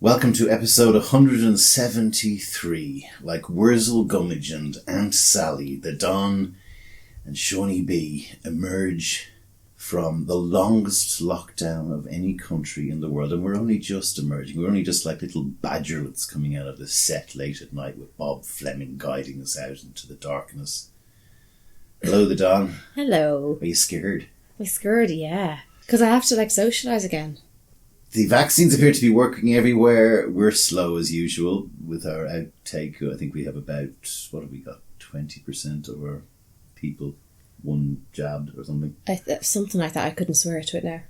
Welcome to episode 173. Like Wurzel Gummidge and Aunt Sally, the Don and Seaniebee emerge from the longest lockdown of any country in the world. And we're only just emerging. We're only just like little badgerlets coming out of the set late at night with Bob Fleming guiding us out into the darkness. Hello, the Don. Hello. Are you scared? I'm scared, yeah. Because I have to socialise again. The vaccines appear to be working everywhere. We're slow as usual with our outtake. I think we have about, what have we got, 20% of our people one jabbed or something. Something like that. I couldn't swear to it now.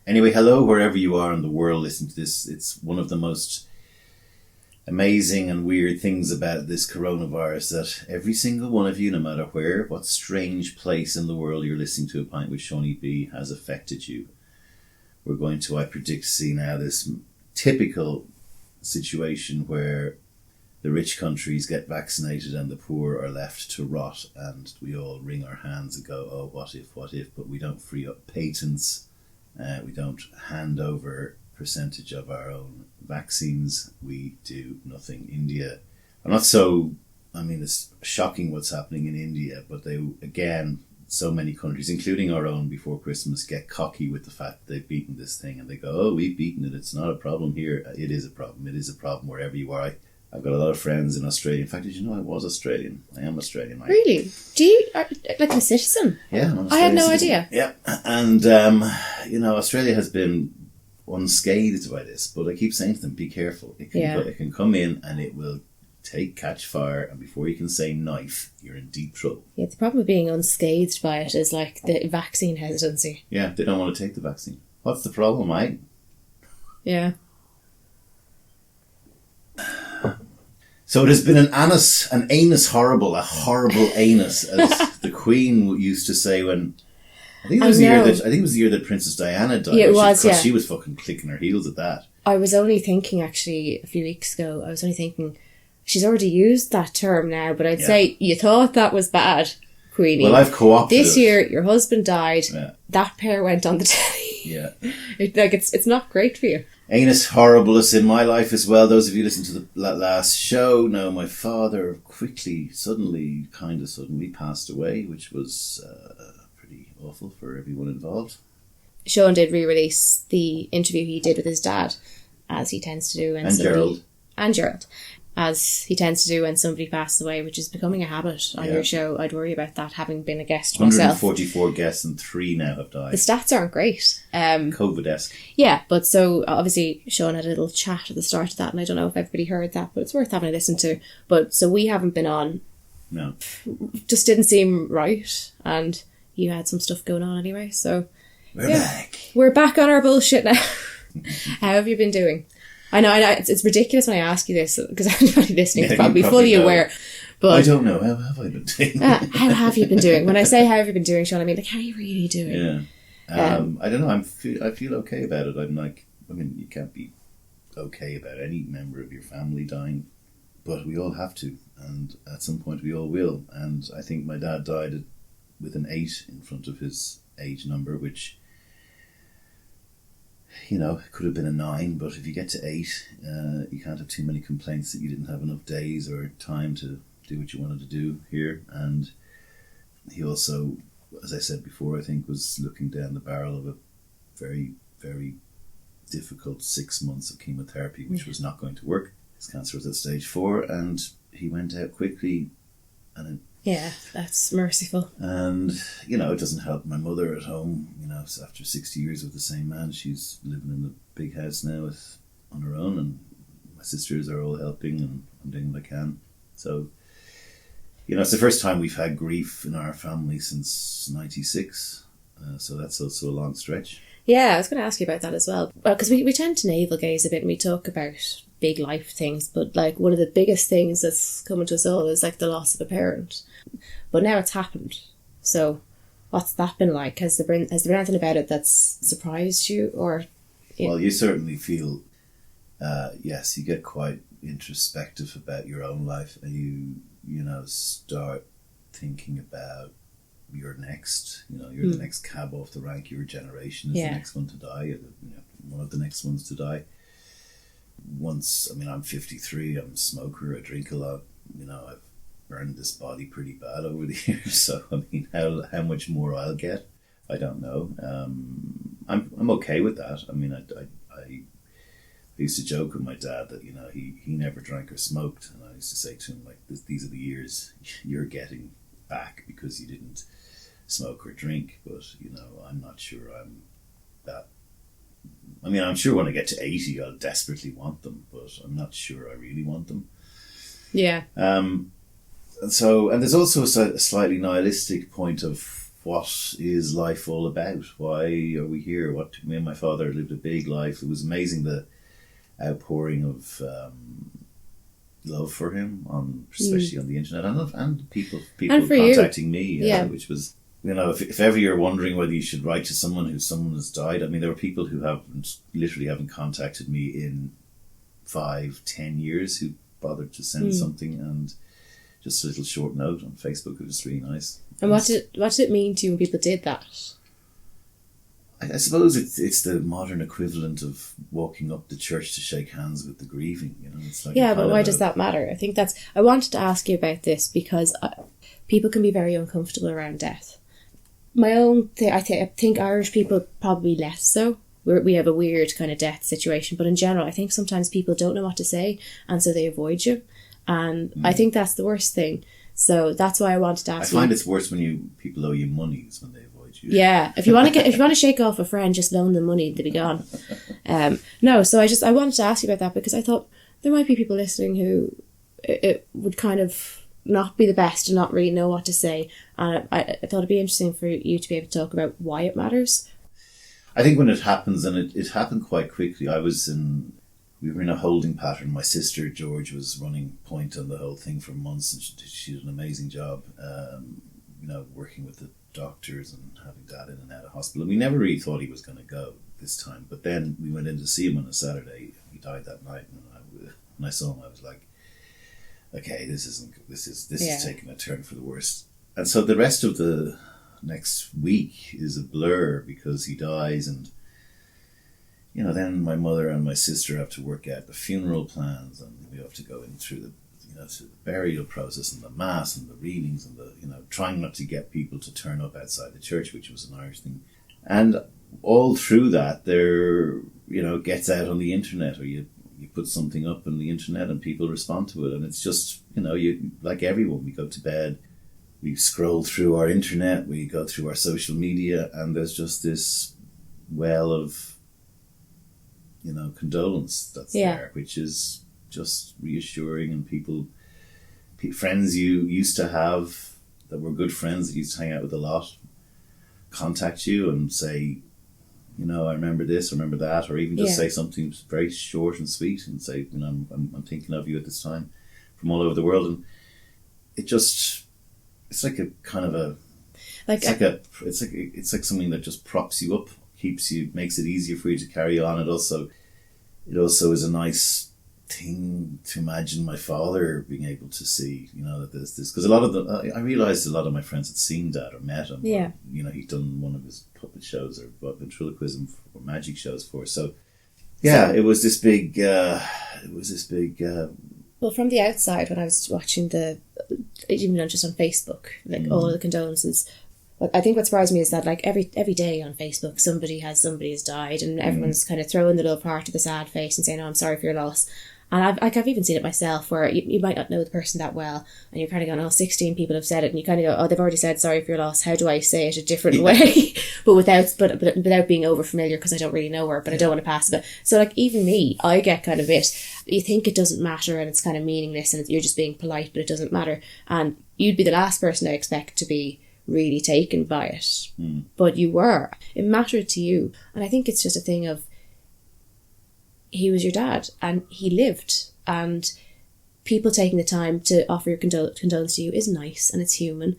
Anyway, hello, wherever you are in the world listening to this. It's one of the most amazing and weird things about this coronavirus that every single one of you, no matter where, what strange place in the world you're listening to A Pint with Seaniebee, has affected you. We're going to, I predict, see now this typical situation where the rich countries get vaccinated and the poor are left to rot, and we all wring our hands and go, oh, what if, but we don't free up patents, we don't hand over percentage of our own vaccines, we do nothing. India, it's shocking what's happening in India, but they, again, so many countries, including our own, before Christmas, get cocky with the fact that they've beaten this thing, and they go, oh, we've beaten it, it's not a problem here. It is a problem. It is a problem wherever you are. I've got a lot of friends in Australia. In fact, did you know I was Australian? I am Australian. Really? Do you, like a citizen? Yeah, I'm an Australian I had no citizen. idea. Yeah, and, Australia has been unscathed by this, but I keep saying to them, be careful. It can come in and it will catch fire, and before you can say knife, you're in deep trouble. Yeah, the problem with being unscathed by it is like the vaccine hesitancy. Yeah, they don't want to take the vaccine. What's the problem, mate? Yeah. So it has been an anus horrible, a horrible anus, as the Queen used to say when I think it was the year that Princess Diana died. Yeah, it was. Yeah, she was fucking clicking her heels at that. I was only thinking actually a few weeks ago. She's already used that term now, but I'd say you thought that was bad, Queenie. Well, I've co-opted this year. Your husband died. Yeah. That pair went on the telly. Yeah, it's not great for you. Anus horriblest in my life as well. Those of you listening to the last show know my father suddenly passed away, which was pretty awful for everyone involved. Sean did re-release the interview he did with his dad, as he tends to do. And Gerald, as he tends to do when somebody passes away, which is becoming a habit on your show. I'd worry about that, having been a guest myself. 144 guests and 3 now have died. The stats aren't great. COVID-esque. Yeah, but so obviously Sean had a little chat at the start of that, and I don't know if everybody heard that, but it's worth having a listen to. But so we haven't been on. No. Just didn't seem right, and you had some stuff going on anyway, so... We're back. We're back on our bullshit now. How have you been doing? I know, it's ridiculous when I ask you this, because anybody listening is probably fully aware. But I don't know, how have I been doing? How have you been doing? When I say how have you been doing, Sean, I mean, like, how are you really doing? Yeah. I don't know, I feel okay about it. You can't be okay about any member of your family dying, but we all have to, and at some point we all will. And I think my dad died with an 8 in front of his age number, which... it could have been a 9, but if you get to 8, you can't have too many complaints that you didn't have enough days or time to do what you wanted to do here. And he also, as I said before, I think was looking down the barrel of a very, very difficult 6 months of chemotherapy, which was not going to work. His cancer was at stage 4, and he went out quickly. And yeah, that's merciful. And, it doesn't help my mother at home. So after 60 years with the same man, she's living in the big house now on her own, and my sisters are all helping, and I'm doing what I can. So, it's the first time we've had grief in our family since 96. So that's also a long stretch. Yeah, I was going to ask you about that as well. Well, because we tend to navel gaze a bit and we talk about big life things, but one of the biggest things that's coming to us all is the loss of a parent. But now it's happened. So what's that been like? Has there been anything about it that's surprised you? Or Well, you certainly feel, yes, you get quite introspective about your own life, and you start thinking about you're next. You're the next cab off the rank. Your generation is the next one to die. One of the next ones to die. once, I mean, I'm 53, I'm a smoker, I drink a lot, you know, I've burned this body pretty bad over the years, so I mean, how much more I'll get, I don't know. I'm okay with that. I mean, I used to joke with my dad that, you know, he never drank or smoked, and I used to say to him, like, these are the years you're getting back because you didn't smoke or drink. But, you know, I'm not sure I'm that. I mean, I'm sure when I get to 80 I'll desperately want them, but I'm not sure I really want them. Yeah. So, and there's also a slightly nihilistic point of what is life all about? Why are we here? Me and my father lived a big life. It was amazing, the outpouring of love for him, especially on the internet, and people and contacting me, yeah. Which was, you know, if ever you're wondering whether you should write to someone has died, I mean, there were people who literally haven't contacted me in 5-10 years who bothered to send something, and just a little short note on Facebook. It was really nice. And what did it mean to you when people did that? I suppose it's the modern equivalent of walking up to church to shake hands with the grieving. You know, it's like, yeah, but why does that matter? I wanted to ask you about this because people can be very uncomfortable around death. My own thing, I think Irish people probably less so. We have a weird kind of death situation, but in general, I think sometimes people don't know what to say, and so they avoid you. And I think that's the worst thing. So that's why I wanted to ask you. I find it's worse when people owe you money is when they avoid you. Yeah, if you want to shake off a friend, just loan them money, they'll be gone. No, so I wanted to ask you about that because I thought there might be people listening who it would kind of not be the best and not really know what to say. And I thought it'd be interesting for you to be able to talk about why it matters. I think when it happens, and it happened quite quickly. We were in a holding pattern. My sister George was running point on the whole thing for months, and she did an amazing job, you know, working with the doctors and having Dad in and out of hospital. And we never really thought he was going to go this time. But then we went in to see him on a Saturday. He died that night, and when I saw him, I was like, okay, this is taking a turn for the worst. And so the rest of the next week is a blur because he dies, and you know, then my mother and my sister have to work out the funeral plans, and we have to go in through the burial process and the mass and the readings and the, you know, trying not to get people to turn up outside the church, which was an Irish thing. And all through that, there, you know, gets out on the internet, or you put something up on the internet and people respond to it, and it's just, you know, you, like everyone, we go to bed, we scroll through our internet, we go through our social media, and there's just this well of, you know, condolence that's there, which is just reassuring. And friends you used to have that were good friends that you used to hang out with a lot, contact you and say, you know, I remember this, I remember that, or even just say something very short and sweet and say, you know, I'm thinking of you at this time, from all over the world. And it's like a kind of it's like something that just props you up, makes it easier for you to carry on. It also is a nice thing to imagine my father being able to see, you know, that there's this, because I realised a lot of my friends had seen Dad or met him. Or, you know, he'd done one of his puppet shows or ventriloquism or magic shows for us. So it was this big. Well, from the outside, when I was watching even just on Facebook, like all of the condolences, I think what surprised me is that like every day on Facebook somebody has died, and everyone's kind of throwing the little part of the sad face and saying, "Oh, I'm sorry for your loss." And I've even seen it myself, where you might not know the person that well, and you're kind of going, "Oh, 16 people have said it," and you kind of go, "Oh, they've already said sorry for your loss. How do I say it a different way?" but without being over familiar, because I don't really know her, but I don't want to pass it. So like even me, I get kind of you think it doesn't matter and it's kind of meaningless and you're just being polite, but it doesn't matter. And you'd be the last person I expect to be really taken by it, but you were. It mattered to you, and I think it's just a thing of he was your dad and he lived, and people taking the time to offer your condolence to you is nice and it's human,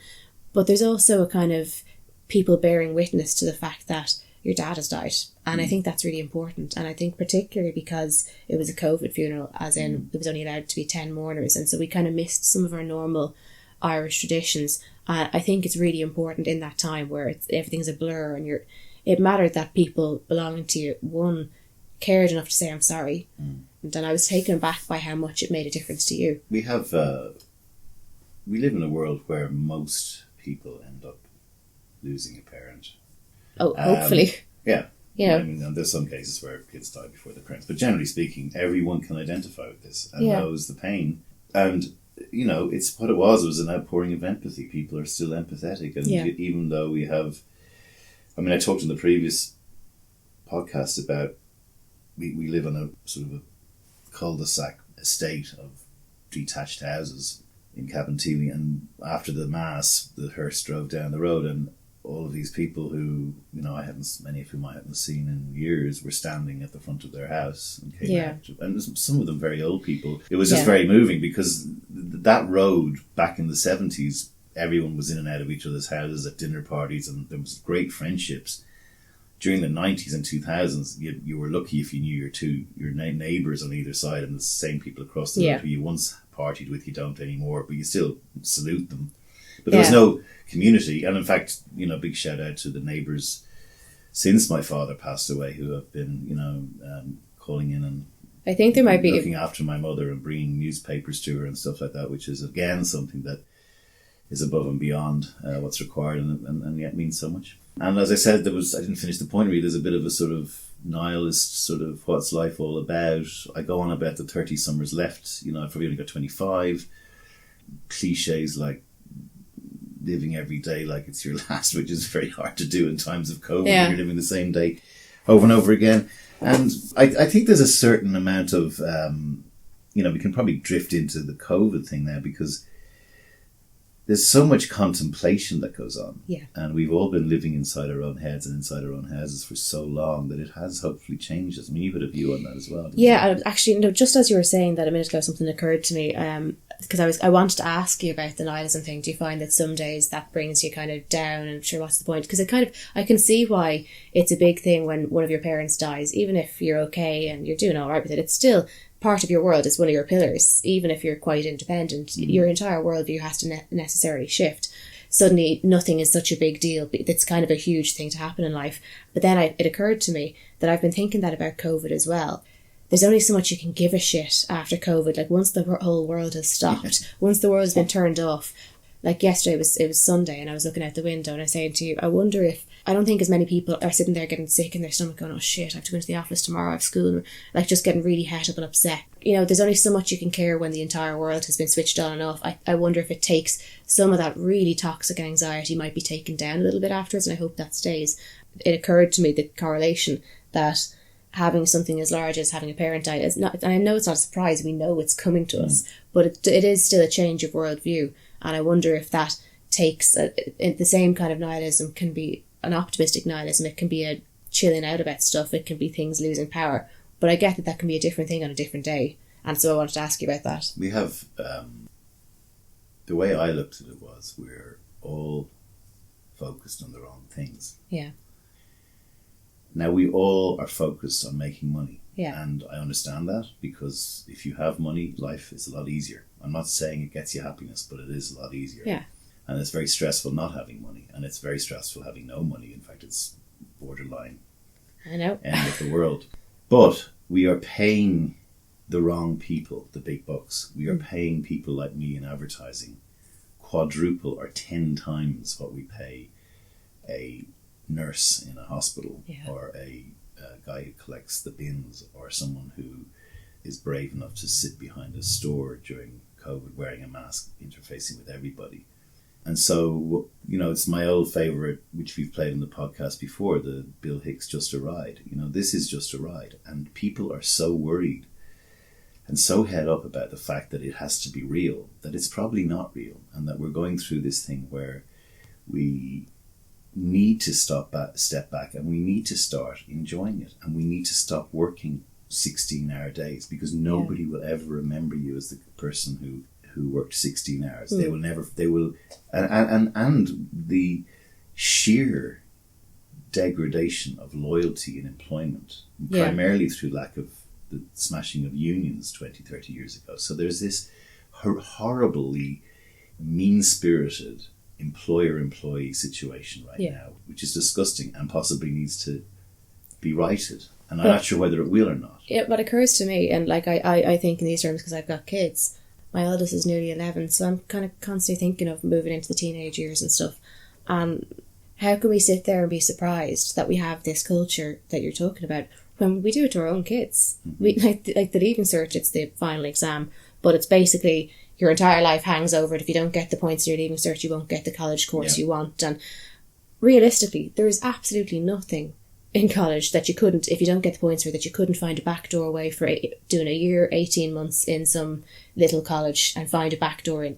but there's also a kind of people bearing witness to the fact that your dad has died, and I think that's really important. And I think particularly because it was a COVID funeral, as in there was only allowed to be 10 mourners, and so we kind of missed some of our normal Irish traditions. I think it's really important in that time where everything's a blur, and it mattered that people belonging to you, one, cared enough to say I'm sorry, And I was taken aback by how much it made a difference to you. We have, we live in a world where most people end up losing a parent. Oh, hopefully. Yeah. You know. I mean, and there's some cases where kids die before their parents. But generally speaking, everyone can identify with this and knows the pain. And, you know, it's what it was an outpouring of empathy. People are still empathetic. And even though we have... I mean, I talked in the previous podcast about we live on a sort of a cul-de-sac estate of detached houses in Cabinteely, and after the mass the hearse drove down the road, and all of these people who, you know, many of whom I hadn't seen in years, were standing at the front of their house and came out. And some of them very old people. It was just very moving, because that road back in the 70s, everyone was in and out of each other's houses at dinner parties, and there was great friendships. During the 90s and 2000s, you were lucky if you knew your neighbours on either side, and the same people across the road who you once partied with, you don't anymore, but you still salute them. But there was no community. And in fact, you know, big shout out to the neighbours since my father passed away, who have been, you know, calling in and I think there might be looking after my mother and bringing newspapers to her and stuff like that, which is again something that is above and beyond what's required, and yet means so much. And as I said, I didn't finish the point really. There's a bit of a sort of nihilist sort of what's life all about. I go on about the 30 summers left. You know, I've probably only got 25. Cliches like living every day like it's your last, which is very hard to do in times of COVID. You're living the same day over and over again. And I think there's a certain amount of, you know, we can probably drift into the COVID thing now, because there's so much contemplation that goes on. Yeah. And we've all been living inside our own heads and inside our own houses for so long that it has hopefully changed us. I mean, you've had a view on that as well. Yeah, actually, no, just as you were saying that a minute ago, something occurred to me, because I wanted to ask you about the nihilism thing. Do you find that some days that brings you kind of down, and sure, what's the point? Because I can see why it's a big thing when one of your parents dies. Even if you're okay and you're doing all right with it, it's still part of your world. It's one of your pillars. Even if you're quite independent, your entire worldview has to necessarily shift. Suddenly, nothing is such a big deal. It's kind of a huge thing to happen in life. But then it occurred to me that I've been thinking that about COVID as well. There's only so much you can give a shit after COVID. Like, once the whole world has stopped, once the world has been turned off. Like yesterday, it was Sunday, and I was looking out the window and I was saying to you, I wonder if, I don't think as many people are sitting there getting sick in their stomach going, oh shit, I have to go into the office tomorrow, I have school, like just getting really het up and upset. You know, there's only so much you can care when the entire world has been switched on and off. I wonder if it takes some of that really toxic anxiety might be taken down a little bit afterwards, and I hope that stays. It occurred to me, the correlation that having something as large as having a parent die is not, and I know it's not a surprise, we know it's coming to us, but it is still a change of worldview. And I wonder if that takes the same kind of nihilism can be an optimistic nihilism. It can be a chilling out about stuff. It can be things losing power. But I get that can be a different thing on a different day. And so I wanted to ask you about that. We have, the way I looked at it was, we're all focused on the wrong things. Yeah. Now, we all are focused on making money. Yeah. And I understand that, because if you have money, life is a lot easier. I'm not saying it gets you happiness, but it is a lot easier. Yeah. And it's very stressful not having money, and it's very stressful having no money. In fact, it's borderline end of the world. But we are paying the wrong people the big bucks. We are paying people like me in advertising quadruple or 10 times what we pay a nurse in a hospital, or a guy who collects the bins, or someone who is brave enough to sit behind a store during COVID wearing a mask, interfacing with everybody. And so, you know, it's my old favourite, which we've played in the podcast before, the Bill Hicks Just a Ride. You know, this is just a ride. And people are so worried and so head up about the fact that it has to be real, that it's probably not real, and that we're going through this thing where we need to step back, and we need to start enjoying it, and we need to stop working 16-hour days, because nobody will ever remember you as the person who worked 16 hours. They will and the sheer degradation of loyalty in employment, primarily through lack of the smashing of unions 20, 30 years ago. So there's this horribly mean-spirited employer-employee situation right now, which is disgusting and possibly needs to be righted. And I'm not sure whether it will or not. Yeah, what occurs to me, and like I think in these terms because I've got kids. My eldest is nearly 11, so I'm kind of constantly thinking of moving into the teenage years and stuff. And how can we sit there and be surprised that we have this culture that you're talking about when we do it to our own kids? Mm-hmm. We like the Leaving Cert, it's the final exam, but it's basically your entire life hangs over it. If you don't get the points in your Leaving Cert, you won't get the college course you want. And realistically, there is absolutely nothing in college that you couldn't, if you don't get the points for it, that you couldn't find a backdoor way for doing a year, 18 months in some little college and find a backdoor in.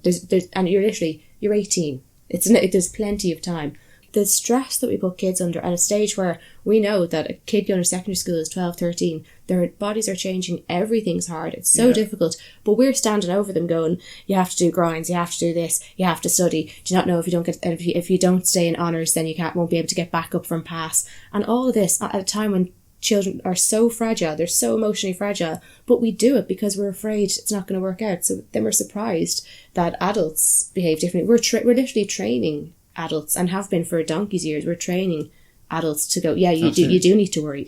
And you're 18. There's plenty of time. The stress that we put kids under at a stage where we know that a kid going to secondary school is 12, 13, their bodies are changing, everything's hard, it's so difficult, but we're standing over them going, you have to do grinds, you have to do this, you have to study. Do you not know if you don't stay in honours, then you won't be able to get back up from pass? And all of this at a time when children are so fragile, they're so emotionally fragile, but we do it because we're afraid it's not going to work out. So then we're surprised that adults behave differently. We're literally training adults, and have been for donkey's years. We're training adults to go, you do need to worry.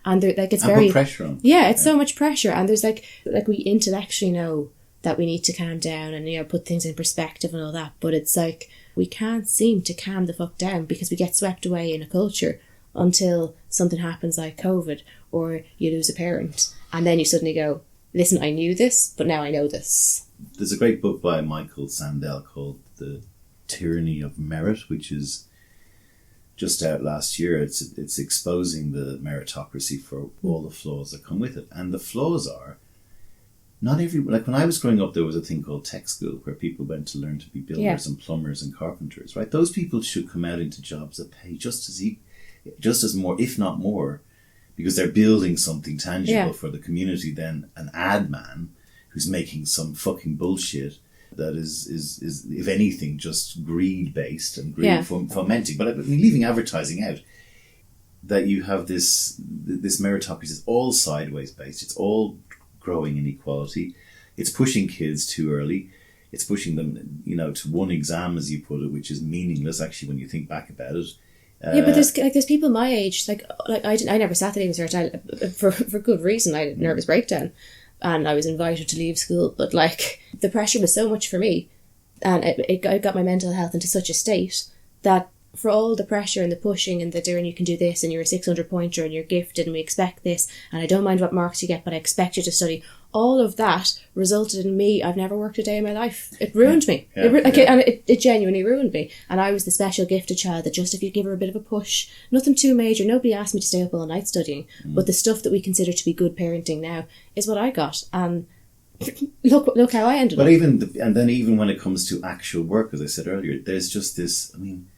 And they're like, it's very put pressure on. Yeah, it's so much pressure, and there's like we intellectually know that we need to calm down and put things in perspective and all that, but it's like we can't seem to calm the fuck down because we get swept away in a culture until something happens like COVID, or you lose a parent, and then you suddenly go, listen, I knew this, but now I know this. There's a great book by Michael Sandel called The Tyranny of Merit, which is just out last year. It's exposing the meritocracy for all the flaws that come with it. And the flaws are not like when I was growing up, there was a thing called tech school where people went to learn to be builders and plumbers and carpenters, right? Those people should come out into jobs that pay just as more, if not more, because they're building something tangible for the community than an ad man who's making some fucking bullshit that is if anything, just greed-based and greed fomenting. But I mean, leaving advertising out, that you have this meritocracy is all sideways based. It's all growing inequality. It's pushing kids too early. It's pushing them, to one exam, as you put it, which is meaningless, actually, when you think back about it. But there's people my age, like I never sat the Leaving Cert for good reason. I had a nervous breakdown. And I was invited to leave school, but like the pressure was so much for me, and it got my mental health into such a state that for all the pressure and the pushing and the doing, you can do this and you're a 600 pointer and you're gifted and we expect this and I don't mind what marks you get, but I expect you to study. All of that resulted in me. I've never worked a day in my life. It ruined me. And it genuinely ruined me. And I was the special gifted child that just if you give her a bit of a push, nothing too major. Nobody asked me to stay up all night studying, but the stuff that we consider to be good parenting now is what I got. And look how I ended up. But even when it comes to actual work, as I said earlier, there's just this. I mean,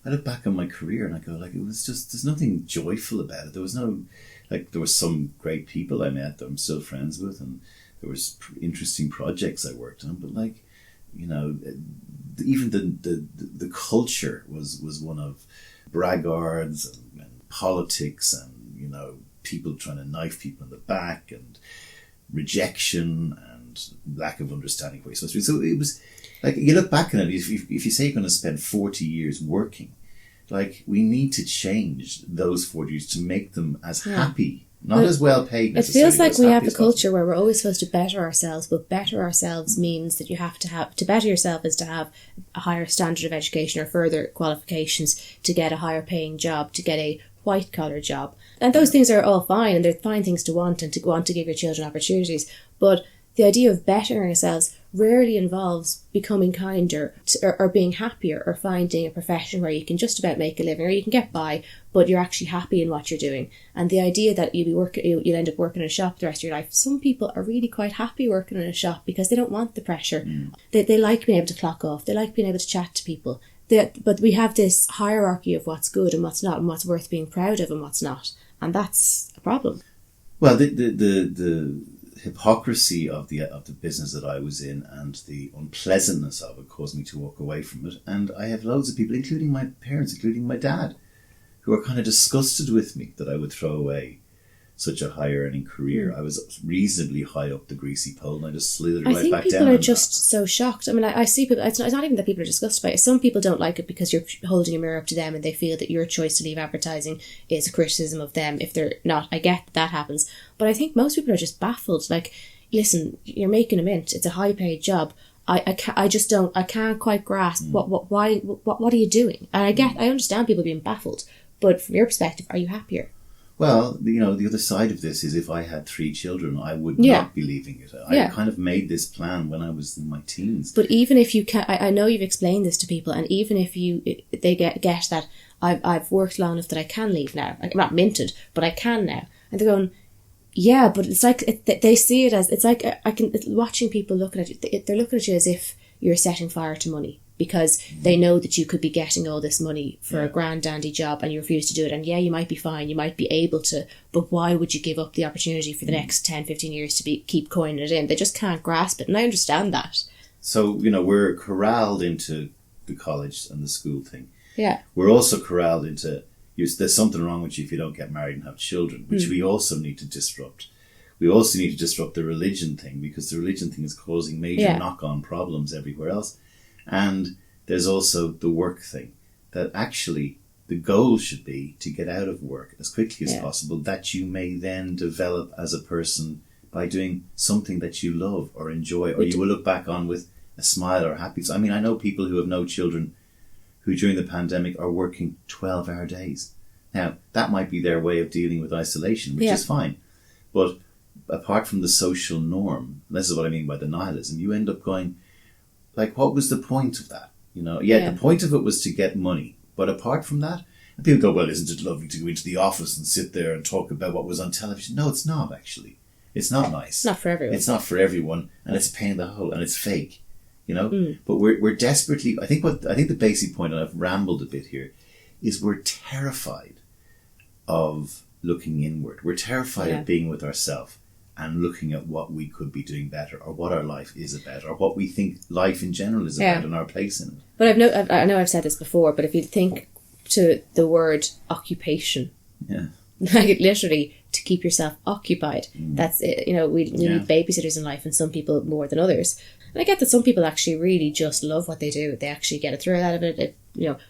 I look back on my career and I go, like, it was just, there's nothing joyful about it. There was no, like, there were some great people I met that I'm still friends with, and there was interesting projects I worked on, but like, even the culture was one of braggarts and politics and, people trying to knife people in the back and rejection and lack of understanding what you're supposed to be. So it was, like, you look back on it, if you say you're going to spend 40 years working, like, we need to change those 40 years to make them as happy, not as well paid. It feels like we have a culture where we're always supposed to better ourselves, but better ourselves means that you have to better yourself is to have a higher standard of education or further qualifications to get a higher paying job, to get a white collar job. And those things are all fine, and they're fine things to want and to want to give your children opportunities. But the idea of bettering ourselves rarely involves becoming kinder or being happier or finding a profession where you can just about make a living or you can get by, but you're actually happy in what you're doing. And the idea that you'll end up working in a shop the rest of your life. Some people are really quite happy working in a shop because they don't want the pressure. They like being able to clock off. They like being able to chat to people. But we have this hierarchy of what's good and what's not, and what's worth being proud of and what's not. And that's a problem. Well, the hypocrisy of the business that I was in and the unpleasantness of it caused me to walk away from it. And I have loads of people, including my parents, including my dad, who are kind of disgusted with me that I would throw away such a high earning career. I was reasonably high up the greasy pole, and I just slithered I right think back down. people are just so shocked. I mean, I see people, it's not even that people are disgusted by it. Some people don't like it because you're holding a mirror up to them and they feel that your choice to leave advertising is a criticism of them if they're not. I get that happens. But I think most people are just baffled. Like, listen, you're making a mint. It's a high paid job. I can't quite grasp what are you doing? And I understand people being baffled. But from your perspective, are you happier? Well, the other side of this is if I had 3 children, I would not be leaving it. I kind of made this plan when I was in my teens. But even if you can, I know you've explained this to people, and even if they get that I've worked long enough that I can leave now. I'm not minted, but I can now. And they're going, yeah, but it's like they see it as, it's like watching people looking at you. They're looking at you as if you're setting fire to money. Because they know that you could be getting all this money for a grand dandy job and you refuse to do it. And you might be fine, you might be able to, but why would you give up the opportunity for the next 10, 15 years to keep coining it in? They just can't grasp it, and I understand that. So, we're corralled into the college and the school thing. Yeah. We're also corralled into, there's something wrong with you if you don't get married and have children, which we also need to disrupt. We also need to disrupt the religion thing, because the religion thing is causing major knock-on problems everywhere else. And there's also the work thing, that actually the goal should be to get out of work as quickly as possible, that you may then develop as a person by doing something that you love or enjoy, or you will look back on with a smile or happiness. I mean, I know people who have no children who during the pandemic are working 12-hour days. Now, that might be their way of dealing with isolation, which is fine. But apart from the social norm, and this is what I mean by the nihilism, you end up going, like, what was the point of that? The point of it was to get money. But apart from that, and people go, well, isn't it lovely to go into the office and sit there and talk about what was on television? No, it's not, actually. It's not nice. It's not for everyone. It's not for everyone, and it's a pain in the hole, and it's fake, But we're desperately, I think the basic point, and I've rambled a bit here, is we're terrified of looking inward. We're terrified of being with ourselves and looking at what we could be doing better, or what our life is about, or what we think life in general is about, and our place in it. But I know I've said this before, but if you think to the word occupation, like literally to keep yourself occupied, that's it. We need babysitters in life, and some people more than others. And I get that some people actually really just love what they do. They actually get a thrill out of it.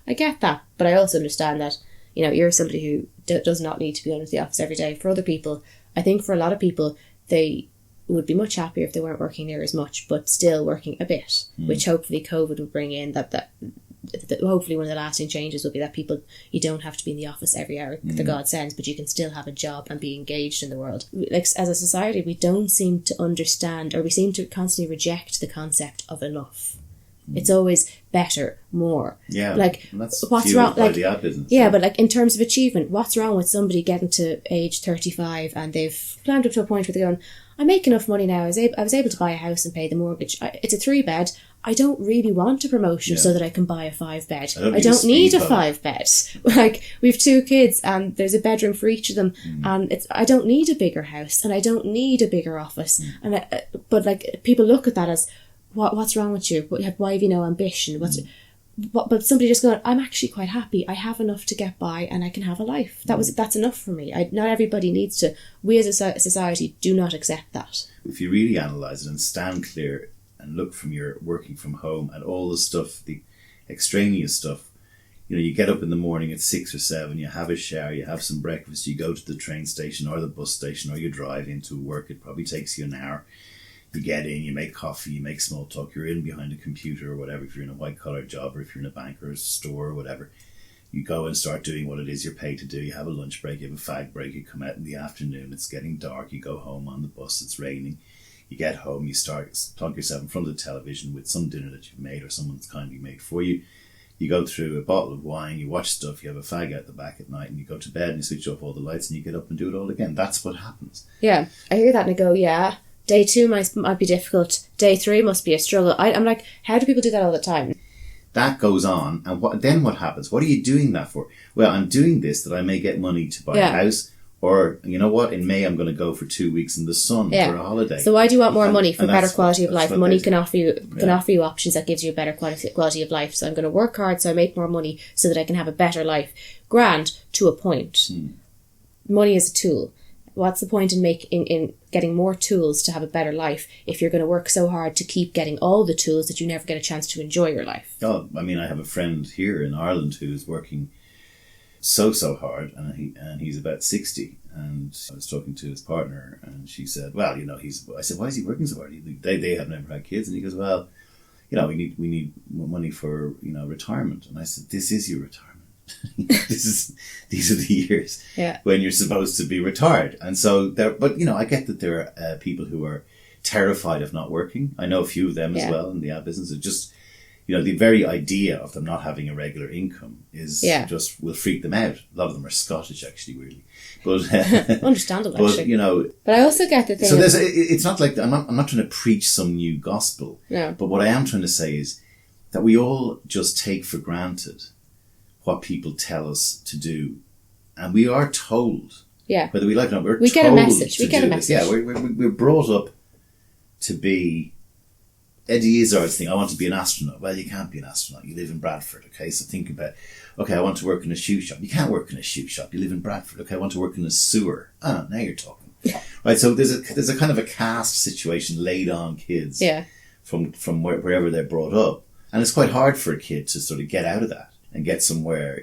I get that, but I also understand that you're somebody who does not need to be going to the office every day. For other people, I think for a lot of people, they would be much happier if they weren't working there as much, but still working a bit, which hopefully COVID would bring in. That hopefully one of the lasting changes will be that you don't have to be in the office every hour that God sends, but you can still have a job and be engaged in the world. Like, as a society, we don't seem to understand, or we seem to constantly reject the concept of enough. It's always better, more. Yeah, like, what's wrong? Like, but like in terms of achievement, what's wrong with somebody getting to age 35 and they've climbed up to a point where they're going, I make enough money now. I was able to buy a house and pay the mortgage. It's a 3-bed. I don't really want a promotion so that I can buy a 5-bed. I don't need a 5-bed. Like, we've 2 kids and there's a bedroom for each of them, and I don't need a bigger house and I don't need a bigger office. And but like, people look at that as, what's wrong with you? Why have you no ambition? But somebody just going, I'm actually quite happy. I have enough to get by and I can have a life. That's enough for me. Not everybody needs to. We as a society do not accept that. If you really analyse it and stand clear and look from your working from home and all the stuff, the extraneous stuff, you get up in the morning at 6 or 7, you have a shower, you have some breakfast, you go to the train station or the bus station, or you drive into work. It probably takes you an hour. You get in, you make coffee, you make small talk, you're in behind a computer or whatever, if you're in a white-collar job, or if you're in a bank or a store or whatever. You go and start doing what it is you're paid to do. You have a lunch break, you have a fag break, you come out in the afternoon, it's getting dark, you go home on the bus, it's raining. You get home, you start plonk yourself in front of the television with some dinner that you've made or someone's kindly made for you. You go through a bottle of wine, you watch stuff, you have a fag out the back at night, and you go to bed and you switch off all the lights and you get up and do it all again. That's what happens. Yeah, I hear that and I go, yeah. Day 2 might be difficult. Day 3 must be a struggle. I'm like, how do people do that all the time? That goes on, and then what happens? What are you doing that for? Well, I'm doing this that I may get money to buy a house, or, you know what, in May I'm going to go for 2 weeks in the sun for a holiday. So why do you want more money? For better quality of life. Money can offer you options that gives you a better quality of life. So I'm going to work hard so I make more money so that I can have a better life. Grand, to a point. Money is a tool. what's the point in getting more tools to have a better life if you're going to work so hard to keep getting all the tools that you never get a chance to enjoy your life? Oh, I mean, I have a friend here in Ireland who's working so hard, and he's about 60, and I was talking to his partner, and she said, well, I said, why is he working so hard? They have never had kids, and he goes, well, we need money for, retirement. And I said, this is your retirement. These are the years when you're supposed to be retired. And so but I get that there are people who are terrified of not working. I know a few of them as well in the ad business. It just, the very idea of them not having a regular income is just will freak them out. A lot of them are Scottish, actually, weirdly. But understandable, actually. But but I also get the thing. So it's not like I'm not trying to preach some new gospel. No. But what I am trying to say is that we all just take for granted what people tell us to do, and we are told. Yeah. Whether we like it or not, we get a message. Yeah, we're brought up to be. Eddie Izzard's thing, I want to be an astronaut. Well, you can't be an astronaut. You live in Bradford, okay? So think about, okay, I want to work in a shoe shop. You can't work in a shoe shop. You live in Bradford. Okay, I want to work in a sewer. Ah, now you're talking. Right, so there's a kind of a caste situation laid on kids from wherever they're brought up. And it's quite hard for a kid to sort of get out of that and get somewhere,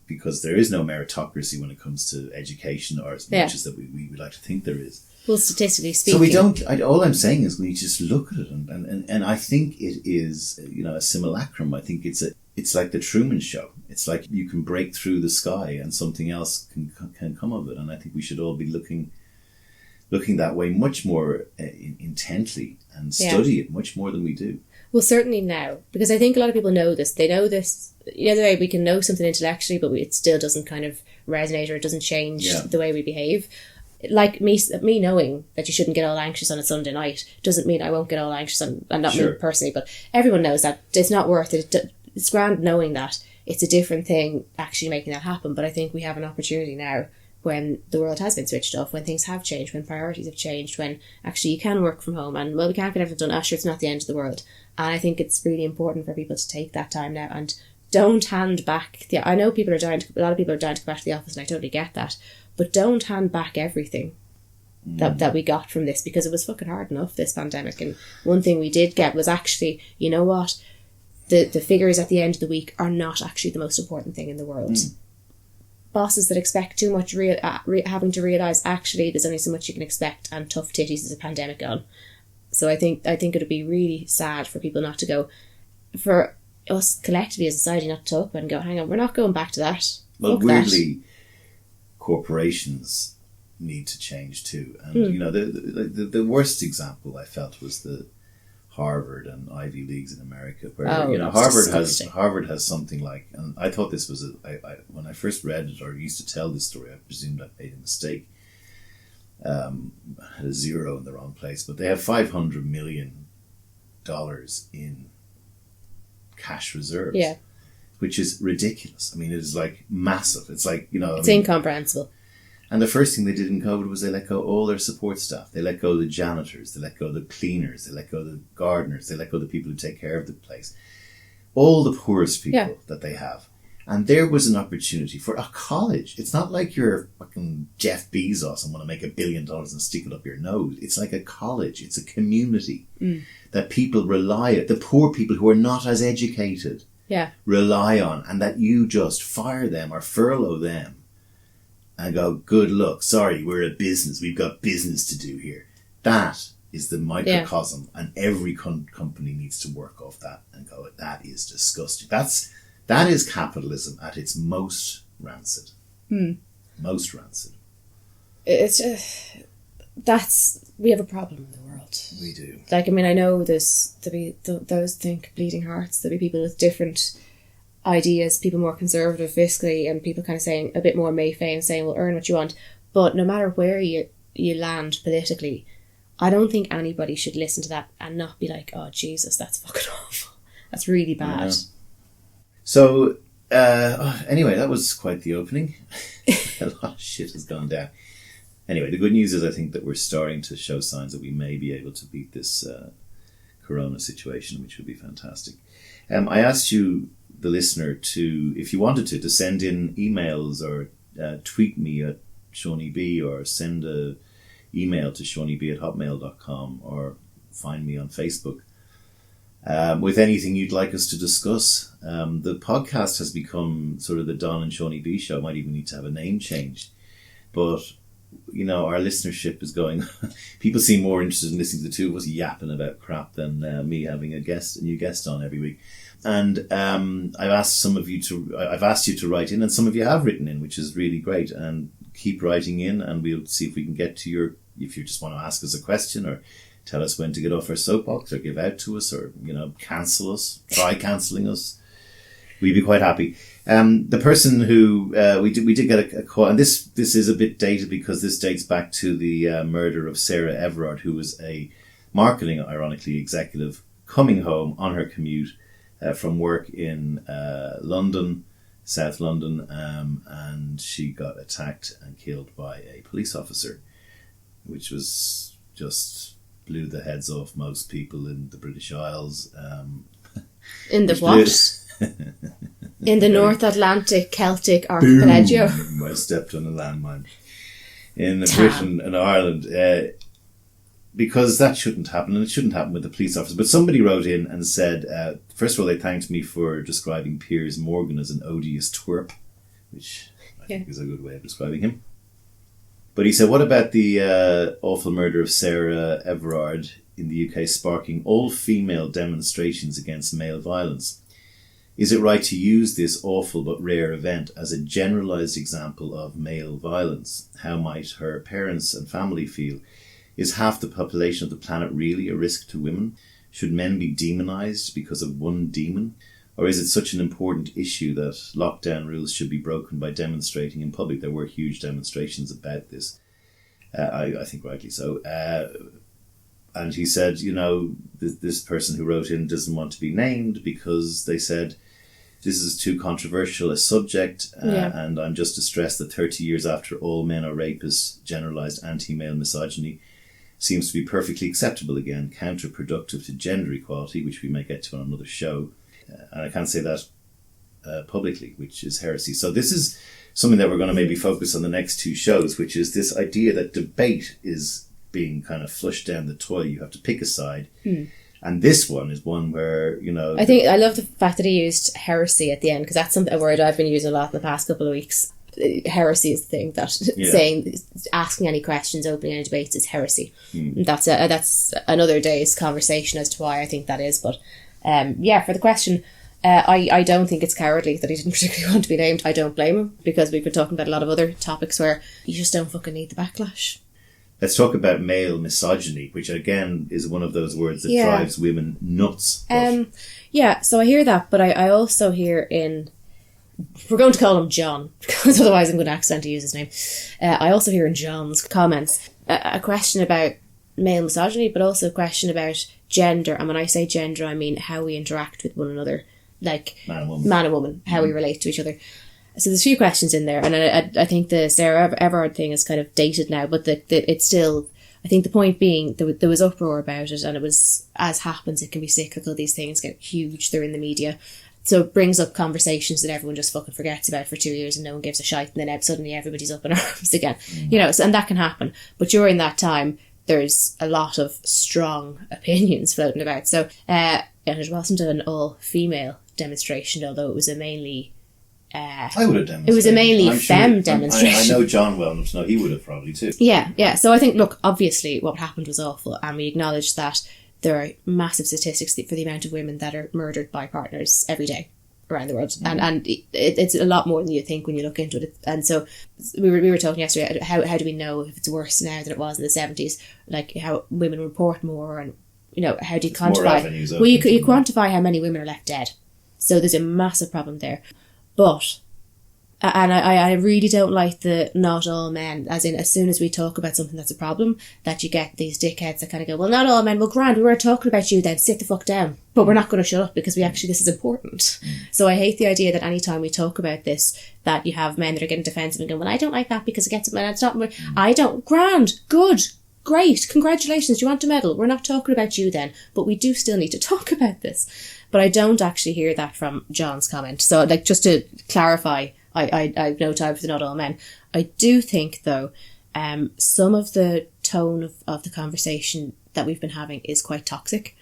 because there is no meritocracy when it comes to education, or as much as that we would like to think there is. Well, statistically speaking. So we don't, all I'm saying is we just look at it and I think it is, a simulacrum. I think it's like the Truman Show. It's like you can break through the sky and something else can come of it. And I think we should all be looking that way much more intently and study it much more than we do. Well, certainly now, because I think a lot of people know this. They know this, the way we can know something intellectually, but it still doesn't kind of resonate, or it doesn't change the way we behave. Like me knowing that you shouldn't get all anxious on a Sunday night doesn't mean I won't get all anxious and not me personally, but everyone knows that it's not worth it. It's grand knowing that. It's a different thing actually making that happen. But I think we have an opportunity now, when the world has been switched off, when things have changed, when priorities have changed, when actually you can work from home, and we can't get everything done. Sure, it's not the end of the world. And I think it's really important for people to take that time now and don't hand back. I know a lot of people are dying to go back to the office, and I totally get that. But don't hand back everything that we got from this, because it was fucking hard enough, this pandemic. And one thing we did get was actually, you know what? The figures at the end of the week are not actually the most important thing in the world. Bosses that expect too much, having to realise actually there's only so much you can expect, and tough titties is a pandemic on. So I think it would be really sad for people not to go, for us collectively as a society not to talk about and go, hang on, we're not going back to that. Well, weirdly, corporations need to change too, and the worst example I felt was the Harvard and Ivy Leagues in America, where Harvard has something like, and I thought this was when I first read it or used to tell this story, I presumed I made a mistake, had a zero in the wrong place, but they have $500 million in cash reserves. Yeah. Which is ridiculous. I mean, it is like massive. It's like, it's incomprehensible. And the first thing they did in COVID was they let go all their support staff. They let go the janitors. They let go the cleaners. They let go the gardeners. They let go the people who take care of the place. All the poorest people that they have. And there was an opportunity for a college. It's not like you're fucking Jeff Bezos and want to make $1 billion and stick it up your nose. It's like a college. It's a community that people rely on. The poor people who are not as educated rely on, and that you just fire them or furlough them and go, good luck, sorry, we're a business, we've got business to do here. That is the microcosm, and every company needs to work off that and go, that is disgusting. That is capitalism at its most rancid. Most rancid. It's we have a problem in the world. We do. Like, I mean, I know there's those think bleeding hearts. There'll be people with different ideas, people more conservative fiscally, and people kind of saying a bit more Mayfair and saying, well, earn what you want. But no matter where you land politically, I don't think anybody should listen to that and not be like, oh, Jesus, that's fucking awful. That's really bad. So, anyway, that was quite the opening. A lot of shit has gone down. Anyway, the good news is I think that we're starting to show signs that we may be able to beat this corona situation, which would be fantastic. I asked you, the listener, to, if you wanted to send in emails or tweet me at Seaniebee, or send a email to seaniebee@hotmail.com, or find me on Facebook. With anything you'd like us to discuss. The podcast has become sort of the Don and Seaniebee show. Might even need to have a name change. But, you know, our listenership is going... People seem more interested in listening to the two of us yapping about crap than me having a new guest on every week. And I've asked you to write in, and some of you have written in, which is really great. And keep writing in, and we'll see if we can get to if you just want to ask us a question, or tell us when to get off our soapbox, or give out to us, or, you know, cancel us, try cancelling us. We'd be quite happy. The person who we did get a call, and this is a bit dated because this dates back to the murder of Sarah Everard, who was a marketing, ironically, executive coming home on her commute from work in London, South London, and she got attacked and killed by a police officer, which was just blew the heads off most people in the British Isles. In the what? In the North Atlantic Celtic archipelago. Boom, I stepped on a landmine. In Britain and Ireland. Because that shouldn't happen, and it shouldn't happen with the police officer. But somebody wrote in and said, first of all, they thanked me for describing Piers Morgan as an odious twerp, which I think is a good way of describing him. But he said, what about the awful murder of Sarah Everard in the UK, sparking all-female demonstrations against male violence? Is it right to use this awful but rare event as a generalised example of male violence? How might her parents and family feel? Is half the population of the planet really a risk to women? Should men be demonised because of one demon? Or is it such an important issue that lockdown rules should be broken by demonstrating in public? There were huge demonstrations about this. I think rightly so. And he said, you know, this person who wrote in doesn't want to be named because they said this is too controversial a subject, and I'm just distressed that 30 years after all men are rapists, generalised anti-male misogyny seems to be perfectly acceptable again, counterproductive to gender equality, which we may get to on another show. And I can't say that publicly, which is heresy. So this is something that we're going to maybe focus on the next two shows, which is this idea that debate is being kind of flushed down the toilet. You have to pick a side. And this one is one where, you know... I love the fact that he used heresy at the end, because that's a word I've been using a lot in the past couple of weeks. Heresy is the thing that saying, asking any questions, opening any debates is heresy. That's another day's conversation as to why I think that is. But for the question, I don't think it's cowardly that he didn't particularly want to be named. I don't blame him, because we've been talking about a lot of other topics where you just don't fucking need the backlash. Let's talk about male misogyny, which again is one of those words that drives women nuts. So I hear that, but I also hear in... We're going to call him John, because otherwise I'm going to accidentally use his name. I also hear in John's comments a question about male misogyny, but also a question about gender. And when I say gender, I mean how we interact with one another, like man and woman, how we relate to each other. So there's a few questions in there, and I think the Sarah Everard thing is kind of dated now, but it's still... I think the point being, there was uproar about it, and it was, as happens, it can be cyclical. These things get huge, they're in the media. So it brings up conversations that everyone just fucking forgets about for 2 years and no one gives a shite, and then suddenly everybody's up in arms again. You know, and that can happen. But during that time, there's a lot of strong opinions floating about. So it wasn't an all-female demonstration, although it was a mainly... I would have demonstrated. It was a mainly femme demonstration. I know John well enough to know he would have probably too. Yeah. So I think, look, obviously what happened was awful, and we acknowledge that there are massive statistics for the amount of women that are murdered by partners every day around the world, and it's a lot more than you think when you look into it. And so we were talking yesterday, how do we know if it's worse now than it was in the 70s? Like how women report more, and you know, how do you quantify? Well, you quantify how many women are left dead. So there's a massive problem there. But, and I really don't like the not all men, as in as soon as we talk about something that's a problem, that you get these dickheads that kind of go, well, not all men, well, grand, we were talking about you then, sit the fuck down. But we're not going to shut up because this is important. So I hate the idea that anytime we talk about this, that you have men that are getting defensive and going, well, I don't like that because it gets, and it's not, I don't, grand, good, great, congratulations, you want a medal. We're not talking about you then, but we do still need to talk about this. But I don't actually hear that from John's comment. So, like, just to clarify, I've no time for not all men. I do think, though, some of the tone of the conversation that we've been having is quite toxic.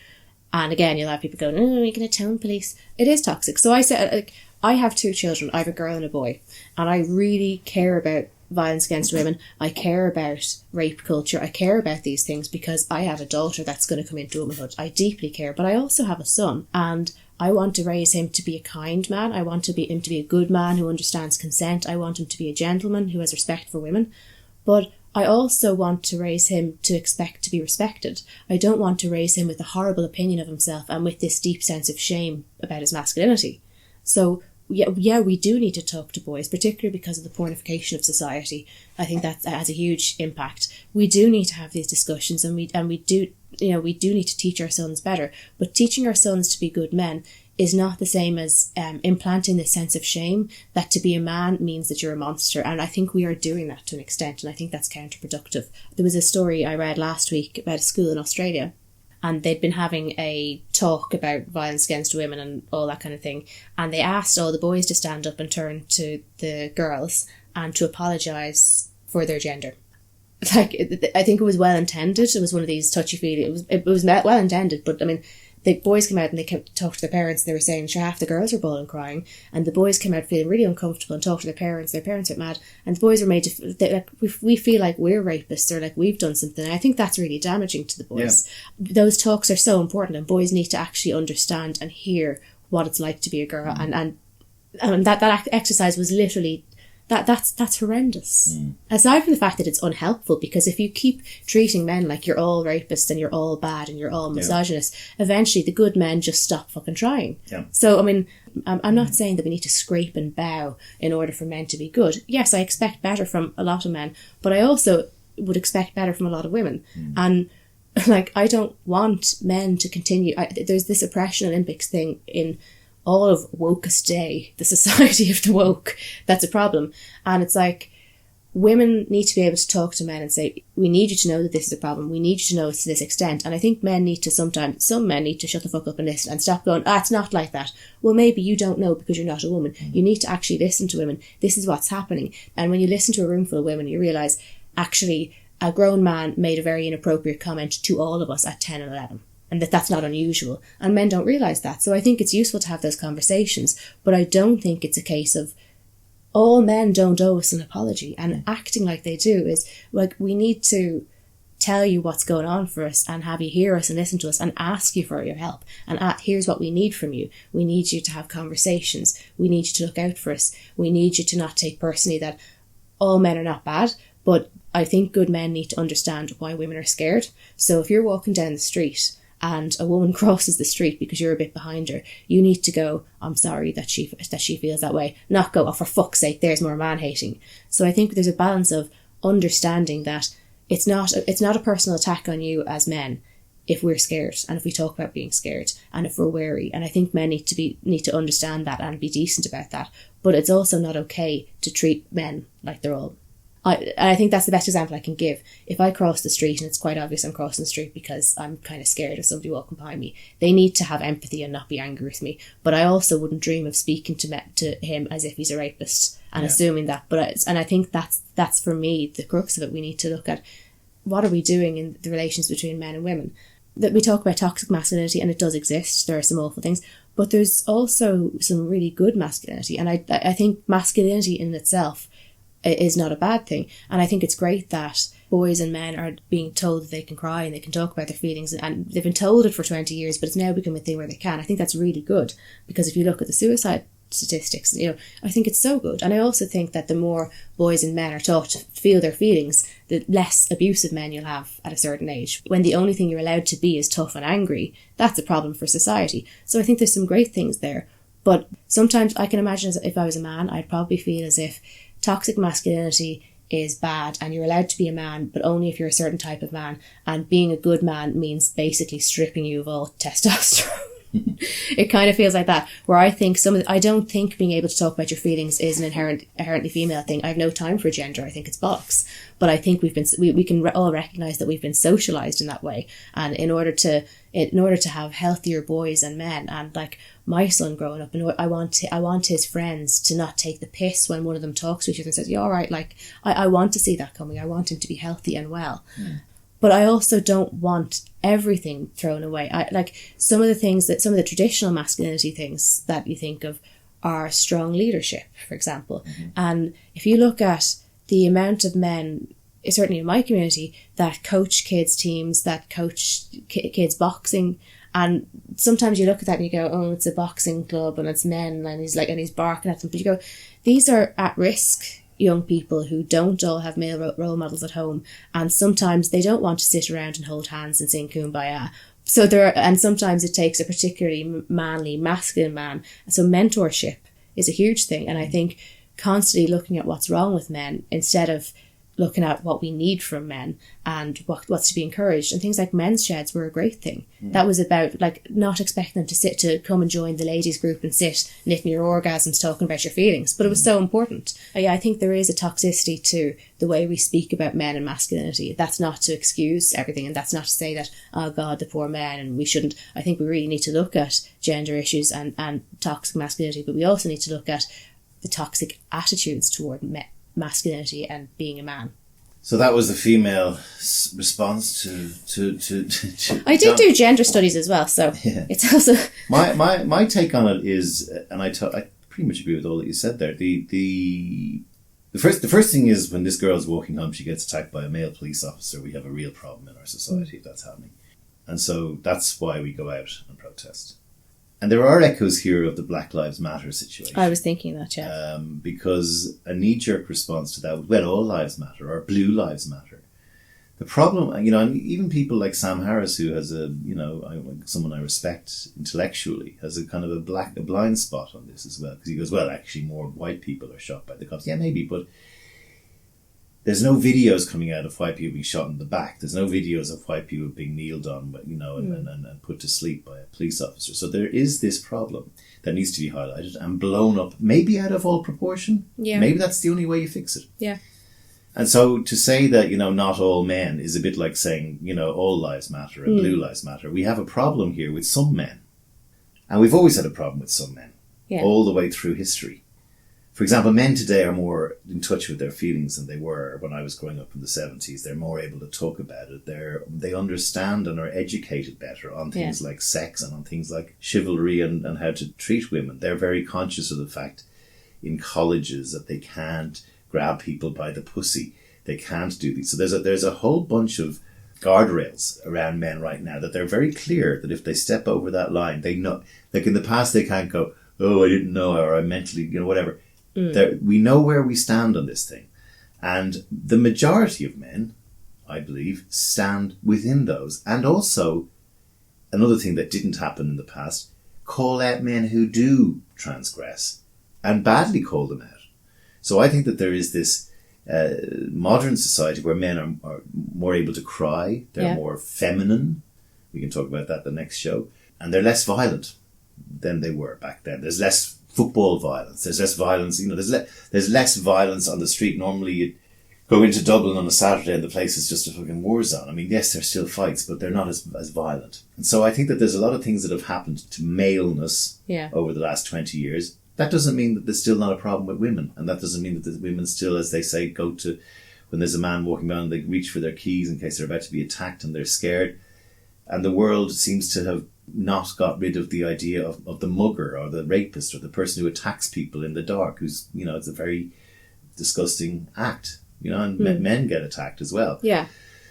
And again, you'll have people going, "Oh, you're going to tone police." It is toxic. So I said, I have 2 children. I have a girl and a boy. And I really care about violence against women. I care about rape culture. I care about these things because I have a daughter that's going to come into womanhood. I deeply care. But I also have a son. And I want to raise him to be a kind man. I want him to be a good man who understands consent. I want him to be a gentleman who has respect for women. But I also want to raise him to expect to be respected. I don't want to raise him with a horrible opinion of himself and with this deep sense of shame about his masculinity. So, yeah, we do need to talk to boys, particularly because of the pornification of society. I think that has a huge impact. We do need to have these discussions, and we do need to teach our sons better. But teaching our sons to be good men is not the same as implanting this sense of shame that to be a man means that you're a monster. And I think we are doing that to an extent, and I think that's counterproductive. There was a story I read last week about a school in Australia, and they'd been having a talk about violence against women and all that kind of thing. And they asked all the boys to stand up and turn to the girls and to apologise for their gender. Like, I think it was well intended. It was one of these touchy-feely. It was well intended, but I mean, the boys came out and they talked to their parents. They were saying, sure, half the girls were bawling crying, and the boys came out feeling really uncomfortable and talked to their parents. Their parents were mad, and the boys were made to we feel like we're rapists or like we've done something. And I think that's really damaging to the boys. Yeah. Those talks are so important, and boys need to actually understand and hear what it's like to be a girl. And that exercise was literally. That's horrendous. Aside from the fact that it's unhelpful, because if you keep treating men like you're all rapists and you're all bad and you're all misogynist, eventually the good men just stop fucking trying. Yeah. So, I mean, I'm not saying that we need to scrape and bow in order for men to be good. Yes, I expect better from a lot of men, but I also would expect better from a lot of women. And, like, I don't want men to continue. There's this oppression Olympics thing in all of wokest day, the society of the woke, that's a problem. And it's like, women need to be able to talk to men and say, we need you to know that this is a problem. We need you to know it's to this extent. And I think men need to some men need to shut the fuck up and listen and stop going, it's not like that. Well, maybe you don't know because you're not a woman. You need to actually listen to women. This is what's happening. And when you listen to a room full of women, you realise, actually, a grown man made a very inappropriate comment to all of us at 10 and 11. And that's not unusual. And men don't realise that. So I think it's useful to have those conversations. But I don't think it's a case of all men don't owe us an apology. And acting like they do is, like, we need to tell you what's going on for us and have you hear us and listen to us and ask you for your help. And here's what we need from you. We need you to have conversations. We need you to look out for us. We need you to not take personally that all men are not bad. But I think good men need to understand why women are scared. So if you're walking down the street and a woman crosses the street because you're a bit behind her, you need to go, I'm sorry that she feels that way. Not go, oh, for fuck's sake, there's more man-hating. So I think there's a balance of understanding that it's not a personal attack on you as men if we're scared and if we talk about being scared and if we're wary. And I think men need to understand that and be decent about that. But it's also not okay to treat men like they're all. I think that's the best example I can give. If I cross the street and it's quite obvious I'm crossing the street because I'm kind of scared of somebody walking behind me, they need to have empathy and not be angry with me. But I also wouldn't dream of speaking to him as if he's a rapist and assuming that. And I think that's for me the crux of it. We need to look at what are we doing in the relations between men and women. That we talk about toxic masculinity, and it does exist. There are some awful things, but there's also some really good masculinity. And I think masculinity in itself is not a bad thing. And I think it's great that boys and men are being told that they can cry and they can talk about their feelings, and they've been told it for 20 years, but it's now become a thing where they can. I think that's really good, because if you look at the suicide statistics, I think it's so good. And I also think that the more boys and men are taught to feel their feelings, the less abusive men you'll have at a certain age. When the only thing you're allowed to be is tough and angry, that's a problem for society. So I think there's some great things there. But sometimes I can imagine, if I was a man, I'd probably feel as if toxic masculinity is bad and you're allowed to be a man, but only if you're a certain type of man. And being a good man means basically stripping you of all testosterone. It kind of feels like that, where I think I don't think being able to talk about your feelings is an inherently female thing. I have no time for gender. I think it's bollocks. But I think we can all recognise that we've been socialised in that way. And in order to have healthier boys and men, and like my son growing up, and I want his friends to not take the piss when one of them talks to each other and says, "Yeah, all right." Like I want to see that coming. I want him to be healthy and well. But I also don't want everything thrown away. I like some of the traditional masculinity things that you think of are strong leadership, for example. And if you look at the amount of men, certainly in my community, that coach kids' teams, that coach kids boxing, and sometimes you look at that and you go, "Oh, it's a boxing club and it's men," and he's barking at them. But you go, these are at risk young people who don't all have male role models at home, and sometimes they don't want to sit around and hold hands and sing Kumbaya. So and sometimes it takes a particularly manly, masculine man. So mentorship is a huge thing, and I think constantly looking at what's wrong with men instead of looking at what we need from men and what's to be encouraged. And things like men's sheds were a great thing. That was about like not expecting them to come and join the ladies group and sit knitting your orgasms, talking about your feelings, but it was so important. I think there is a toxicity to the way we speak about men and masculinity. That's not to excuse everything, and that's not to say that, oh God, the poor men, and we shouldn't. I think we really need to look at gender issues and toxic masculinity, but we also need to look at the toxic attitudes toward masculinity and being a man. So that was the female response to I did do gender studies as well, so it's also my take on it is, and I pretty much agree with all that you said there. The first thing is, when this girl's walking home, she gets attacked by a male police officer. We have a real problem in our society if that's happening, and so that's why we go out and protest. And there are echoes here of the Black Lives Matter situation. I was thinking that, yeah. Because a knee-jerk response to that, well, all lives matter, or blue lives matter. The problem, and even people like Sam Harris, who has someone I respect intellectually, has a kind of a blind spot on this as well. Because he goes, well, actually more white people are shot by the cops. Yeah, maybe, but there's no videos coming out of white people being shot in the back. There's no videos of white people being kneeled on, and put to sleep by a police officer. So there is this problem that needs to be highlighted and blown up, maybe out of all proportion. Yeah. Maybe that's the only way you fix it. Yeah. And so to say that, not all men is a bit like saying, all lives matter and blue lives matter. We have a problem here with some men. And we've always had a problem with some men. Yeah. All the way through history. For example, men today are more in touch with their feelings than they were when I was growing up in the 70s. They're more able to talk about it. They understand and are educated better on things like sex and on things like chivalry and how to treat women. They're very conscious of the fact in colleges that they can't grab people by the pussy. They can't do these. So there's a whole bunch of guardrails around men right now that they're very clear that if they step over that line, they know. Like in the past, they can't go, "Oh, I didn't know," or "I mentally," whatever. We know where we stand on this thing. And the majority of men, I believe, stand within those. And also, another thing that didn't happen in the past, call out men who do transgress and badly call them out. So I think that there is this modern society where men are more able to cry. They're more feminine. We can talk about that the next show. And they're less violent than they were back then. There's less football violence. There's less violence. There's less violence on the street. Normally, you go into Dublin on a Saturday and the place is just a fucking war zone. I mean, yes, there's still fights, but they're not as violent. And so I think that there's a lot of things that have happened to maleness over the last 20 years. That doesn't mean that there's still not a problem with women, and that doesn't mean that the women still, as they say, go to when there's a man walking down, they reach for their keys in case they're about to be attacked and they're scared. And the world seems to have not got rid of the idea of the mugger or the rapist or the person who attacks people in the dark, who's, it's a very disgusting act, and men get attacked as well. Yeah.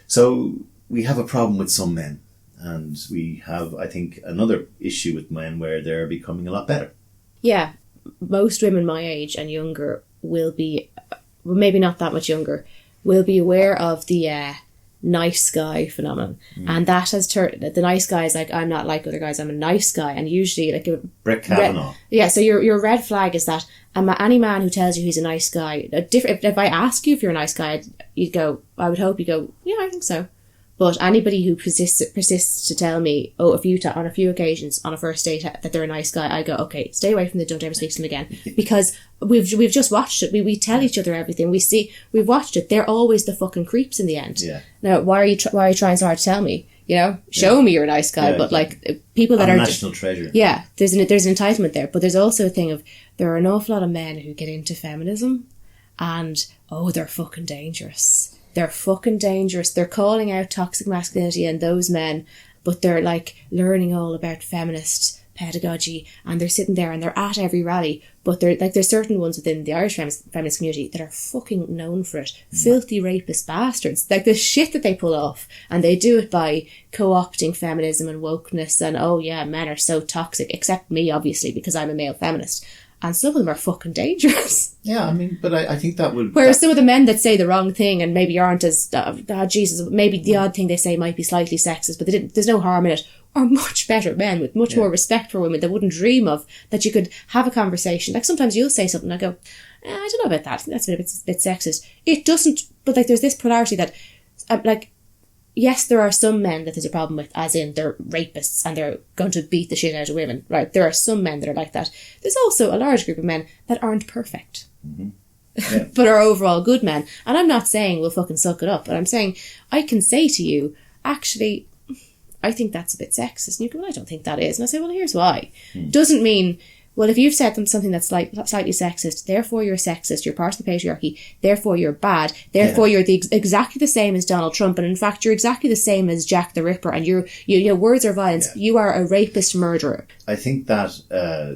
So we have a problem with some men, and we have, I think, another issue with men where they're becoming a lot better. Yeah. Most women my age and younger will be, well, maybe not that much younger, will be aware of the nice guy phenomenon. And that has turned, the nice guy is like, I'm not like other guys, I'm a nice guy. And usually like Brett Kavanaugh. So your red flag is that any man who tells you he's a nice guy, if I ask you if you're a nice guy, you'd go, I would hope you go, yeah, I think so. But anybody who persists to tell me, oh, on a few occasions on a first date that they're a nice guy, I go, okay, stay away from them, don't ever speak to them again. Because we've just watched it. We tell each other everything. We've watched it. They're always the fucking creeps in the end. Yeah. Now, why are you trying so hard to tell me? You know, show me you're a nice guy. But like people that I'm are a national treasure. Yeah, there's an entitlement there, but there's also a thing of there are an awful lot of men who get into feminism, and they're fucking dangerous. They're fucking dangerous. They're calling out toxic masculinity and those men, but they're like learning all about feminist pedagogy, and they're sitting there and they're at every rally. But they're like, there's certain ones within the Irish feminist community that are fucking known for it. Filthy rapist bastards. Like the shit that they pull off, and they do it by co-opting feminism and wokeness and men are so toxic, except me obviously because I'm a male feminist. And some of them are fucking dangerous. Yeah, I mean, but I think that would... Whereas some of the men that say the wrong thing and maybe aren't as... maybe the odd thing they say might be slightly sexist, but there's no harm in it, are much better men with much more respect for women that wouldn't dream of that you could have a conversation. Like sometimes you'll say something and I go, I don't know about that. I think that's a bit sexist. It doesn't... But like there's this polarity that... yes, there are some men that there's a problem with, as in they're rapists and they're going to beat the shit out of women, right? There are some men that are like that. There's also a large group of men that aren't perfect, but are overall good men. And I'm not saying we'll fucking suck it up, but I'm saying I can say to you, actually, I think that's a bit sexist. And you go, well, I don't think that is. And I say, well, here's why. Doesn't mean... Well, if you've said something that's slightly sexist, therefore you're sexist, you're part of the patriarchy, therefore you're bad, therefore you're exactly the same as Donald Trump, and in fact you're exactly the same as Jack the Ripper, and you know, words are violence. Yeah. You are a rapist murderer. I think that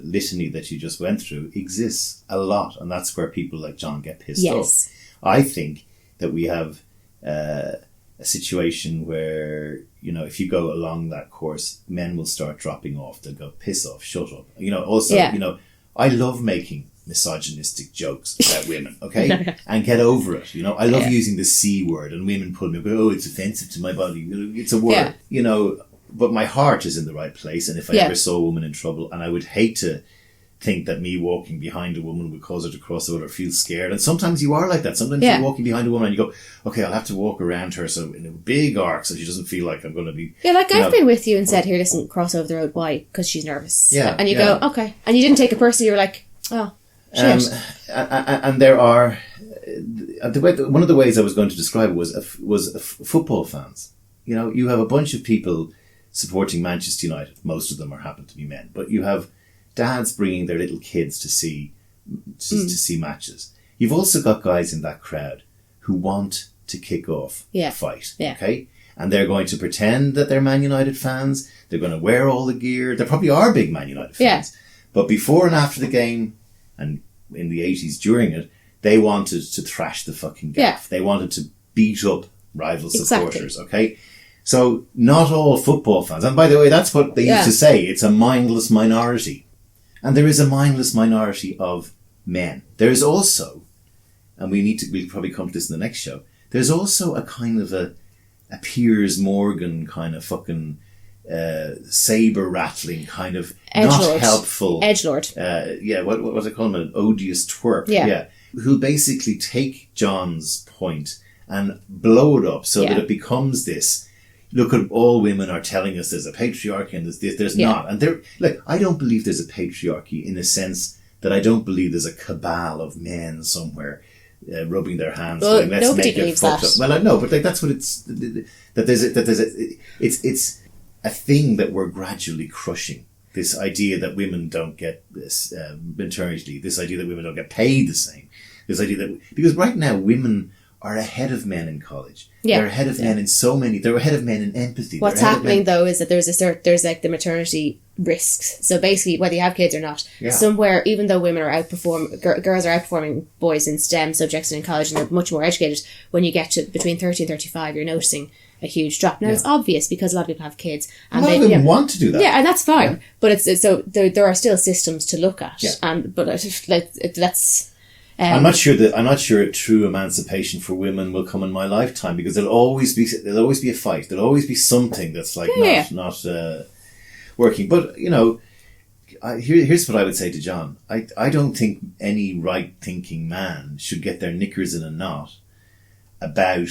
litany that you just went through exists a lot, and that's where people like John get pissed off. I think that we have a situation where, you know, if you go along that course, men will start dropping off. They'll go, piss off, shut up. You know, also, you know, I love making misogynistic jokes about women, okay? And get over it, you know. I love using the C word, and women pull me up, it's offensive to my body. It's a word, you know, but my heart is in the right place, and if I ever saw a woman in trouble, and I would hate to think that me walking behind a woman would cause her to cross over or feel scared. And sometimes you are like that. Sometimes you're walking behind a woman and you go, okay, I'll have to walk around her so in a big arc so she doesn't feel like I'm going to be... Yeah, like I've been with you and said, here, listen, cross over the road. Why? Because she's nervous. Yeah. And you go, okay. And you didn't take it personally. You were like, oh, shit. And there are... one of the ways I was going to describe it was football fans. You know, you have a bunch of people supporting Manchester United. Most of them happen to be men. But you have dads bringing their little kids to see matches. You've also got guys in that crowd who want to kick off a fight, okay? And they're going to pretend that they're Man United fans. They're going to wear all the gear. They probably are big Man United fans. Yeah. But before and after the game, and in the 80s during it, they wanted to thrash the fucking gaff. They wanted to beat up rival supporters, okay? So not all football fans, and by the way, that's what they used to say, it's a mindless minority. And there is a mindless minority of men. There is also, and we'll probably come to this in the next show, there's also a kind of a Piers Morgan kind of fucking saber rattling kind of not helpful edgelord. What do I call him? An odious twerp. Yeah. Who'll basically take John's point and blow it up so that it becomes this. Look, at all women are telling us there's a patriarchy and there's not. And I don't believe there's a patriarchy in the sense that I don't believe there's a cabal of men somewhere rubbing their hands. Well, going, let's nobody make it believes fucked that. Up. Well, I know, but that's what it's it's a thing that we're gradually crushing. This idea that women don't get this maternity leave, this idea that women don't get paid the same, this idea that because right now women are ahead of men in college. Yeah. They're ahead of men in so many. They're ahead of men in empathy. What's happening though is that there's like the maternity risks. So basically, whether you have kids or not, somewhere, even though women are girls are outperforming boys in STEM subjects and in college, and they're much more educated. When you get to between 30 and 35, you're noticing a huge drop. Now it's obvious because a lot of people have kids, and a lot of them want to do that. Yeah, and that's fine. Yeah. But it's so there are still systems to look at. Yeah. But that's. I'm not sure true emancipation for women will come in my lifetime because there'll always be a fight. There'll always be something that's like not working. But you know, here's what I would say to John. I don't think any right thinking man should get their knickers in a knot about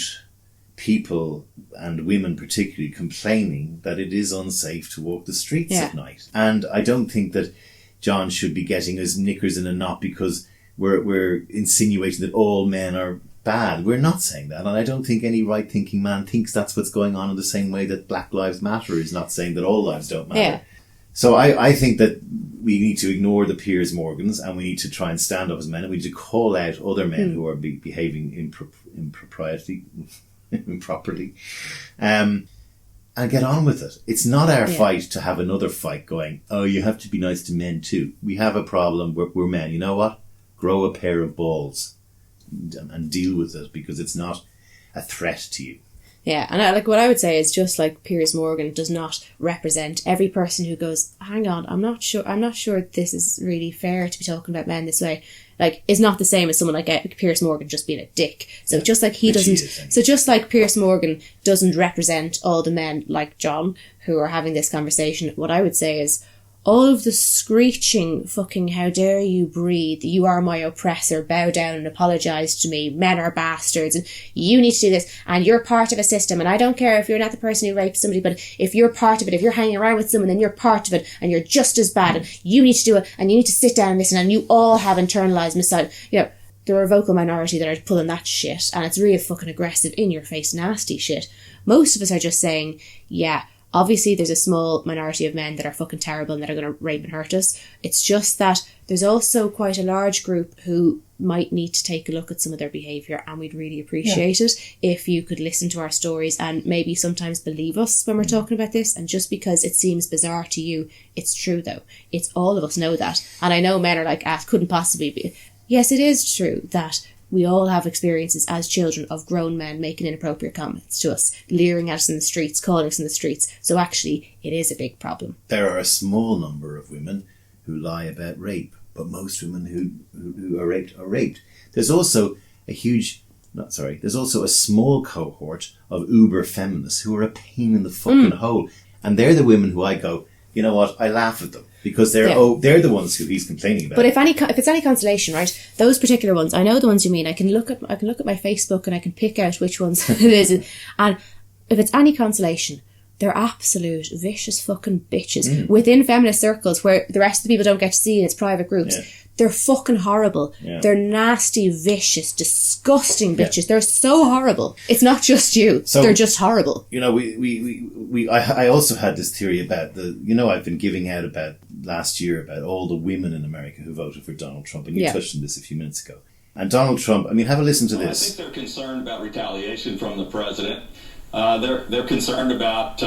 people, and women particularly, complaining that it is unsafe to walk the streets at night. And I don't think that John should be getting his knickers in a knot because we're insinuating that all men are bad. We're not saying that, and I don't think any right-thinking man thinks that's what's going on in the same way that Black Lives Matter is not saying that all lives don't matter. Yeah. So I think that we need to ignore the Piers Morgans, and we need to try and stand up as men, and we need to call out other men who are behaving improperly, and get on with it. It's not our fight to have another fight going, oh, you have to be nice to men too. We have a problem, we're men. You know what? Grow a pair of balls and deal with it, because it's not a threat to you. Yeah, and what I would say is, just like Piers Morgan does not represent every person who goes, hang on, I'm not sure this is really fair to be talking about men this way. Like, it's not the same as someone like Piers Morgan just being a dick. So just like just like Piers Morgan doesn't represent all the men like John who are having this conversation, what I would say is, all of the screeching fucking how dare you breathe, you are my oppressor, bow down and apologise to me, men are bastards, and you need to do this, and you're part of a system, and I don't care if you're not the person who raped somebody, but if you're part of it, if you're hanging around with someone, then you're part of it, and you're just as bad, and you need to do it, and you need to sit down and listen, and you all have internalised misogyny. You know, there are a vocal minority that are pulling that shit, and it's real fucking aggressive, in your face, nasty shit. Most of us are just saying, yeah, obviously, there's a small minority of men that are fucking terrible and that are going to rape and hurt us. It's just that there's also quite a large group who might need to take a look at some of their behaviour, and we'd really appreciate it if you could listen to our stories and maybe sometimes believe us when we're talking about this. And just because it seems bizarre to you, it's true though. It's all of us know that. And I know men are like, couldn't possibly be. Yes, it is true that we all have experiences as children of grown men making inappropriate comments to us, leering at us in the streets, calling us in the streets. So actually, it is a big problem. There are a small number of women who lie about rape, but most women who are raped are raped. There's also there's also a small cohort of uber feminists who are a pain in the fucking hole. And they're the women who I go, you know what, I laugh at them. Because they're the ones who he's complaining about. But if it's any consolation, right? Those particular ones, I know the ones you mean. I can look at my Facebook and I can pick out which ones it is. And if it's any consolation, they're absolute vicious fucking bitches within feminist circles where the rest of the people don't get to see in its private groups. Yeah. They're fucking horrible. Yeah. They're nasty, vicious, disgusting bitches. Yeah. They're so horrible. It's not just you. So, they're just horrible. You know, I also had this theory about I've been giving out about last year about all the women in America who voted for Donald Trump, and you touched on this a few minutes ago. And Donald Trump, I mean, have a listen to this. I think they're concerned about retaliation from the president. They're concerned about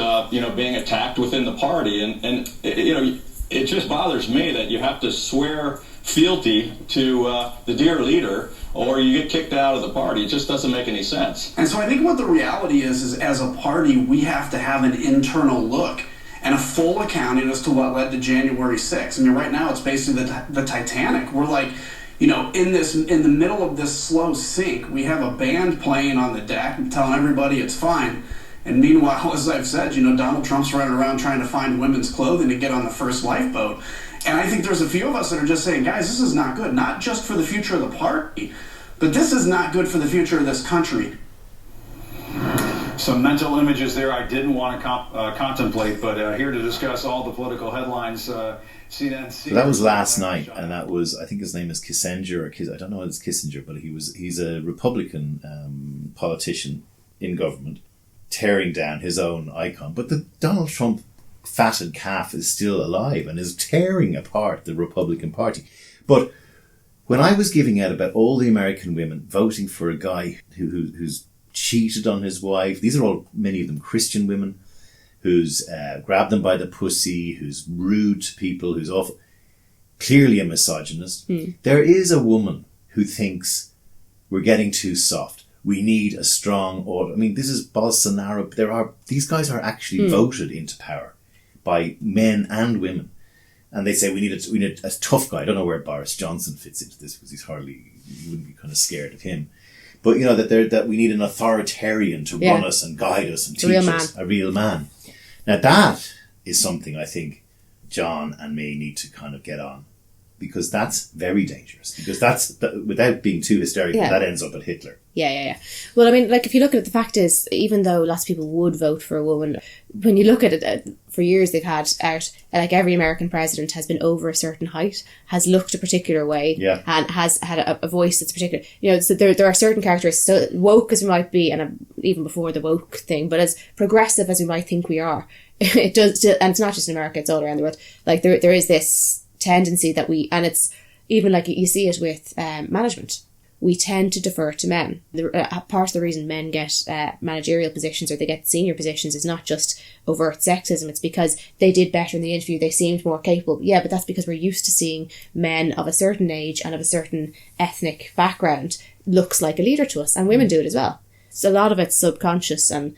being attacked within the party, and it just bothers me that you have to swear fealty to the dear leader, or you get kicked out of the party. It just doesn't make any sense. And so I think what the reality is as a party, we have to have an internal look and a full accounting as to what led to January 6th. I mean, right now it's basically the Titanic. We're like, in the middle of this slow sink, we have a band playing on the deck and telling everybody it's fine. And meanwhile, as I've said, Donald Trump's running around trying to find women's clothing to get on the first lifeboat. And I think there's a few of us that are just saying, guys, this is not good. Not just for the future of the party, but this is not good for the future of this country. Some mental images there I didn't want to contemplate, but here to discuss all the political headlines. CNN. So that was last night, and that was, I think his name is Kissinger, I don't know if it's Kissinger, but he's a Republican politician in government, tearing down his own icon. But the Donald Trump fatted calf is still alive and is tearing apart the Republican Party. But when I was giving out about all the American women voting for a guy who's cheated on his wife, these are all, many of them Christian women, who's grabbed them by the pussy, who's rude to people, who's awful, clearly a misogynist. There is a woman who thinks we're getting too soft. We need a strong order. I mean, this is Bolsonaro. These guys are actually voted into power by men and women. And they say we need a tough guy. I don't know where Boris Johnson fits into this, because you wouldn't be kind of scared of him. But that we need an authoritarian to run us and guide us and teach us, a real man. Now that is something I think John and me need to kind of get on. because that's very dangerous. Because without being too hysterical, that ends up at Hitler. Yeah. Well, I mean, like, if you look at it, the fact is, even though lots of people would vote for a woman, when you look at it, for years they've had out, like, every American president has been over a certain height, has looked a particular way, and has had a voice that's particular. You know, so there are certain characteristics, so woke as we might be, and even before the woke thing, but as progressive as we might think we are, it does, and it's not just in America, it's all around the world. Like, there is this tendency that and it's even like you see it with management. We tend to defer to men. Part of the reason men get managerial positions or they get senior positions is not just overt sexism. It's because they did better in the interview. They seemed more capable. Yeah, but that's because we're used to seeing men of a certain age and of a certain ethnic background looks like a leader to us. And women do it as well. So a lot of it's subconscious. And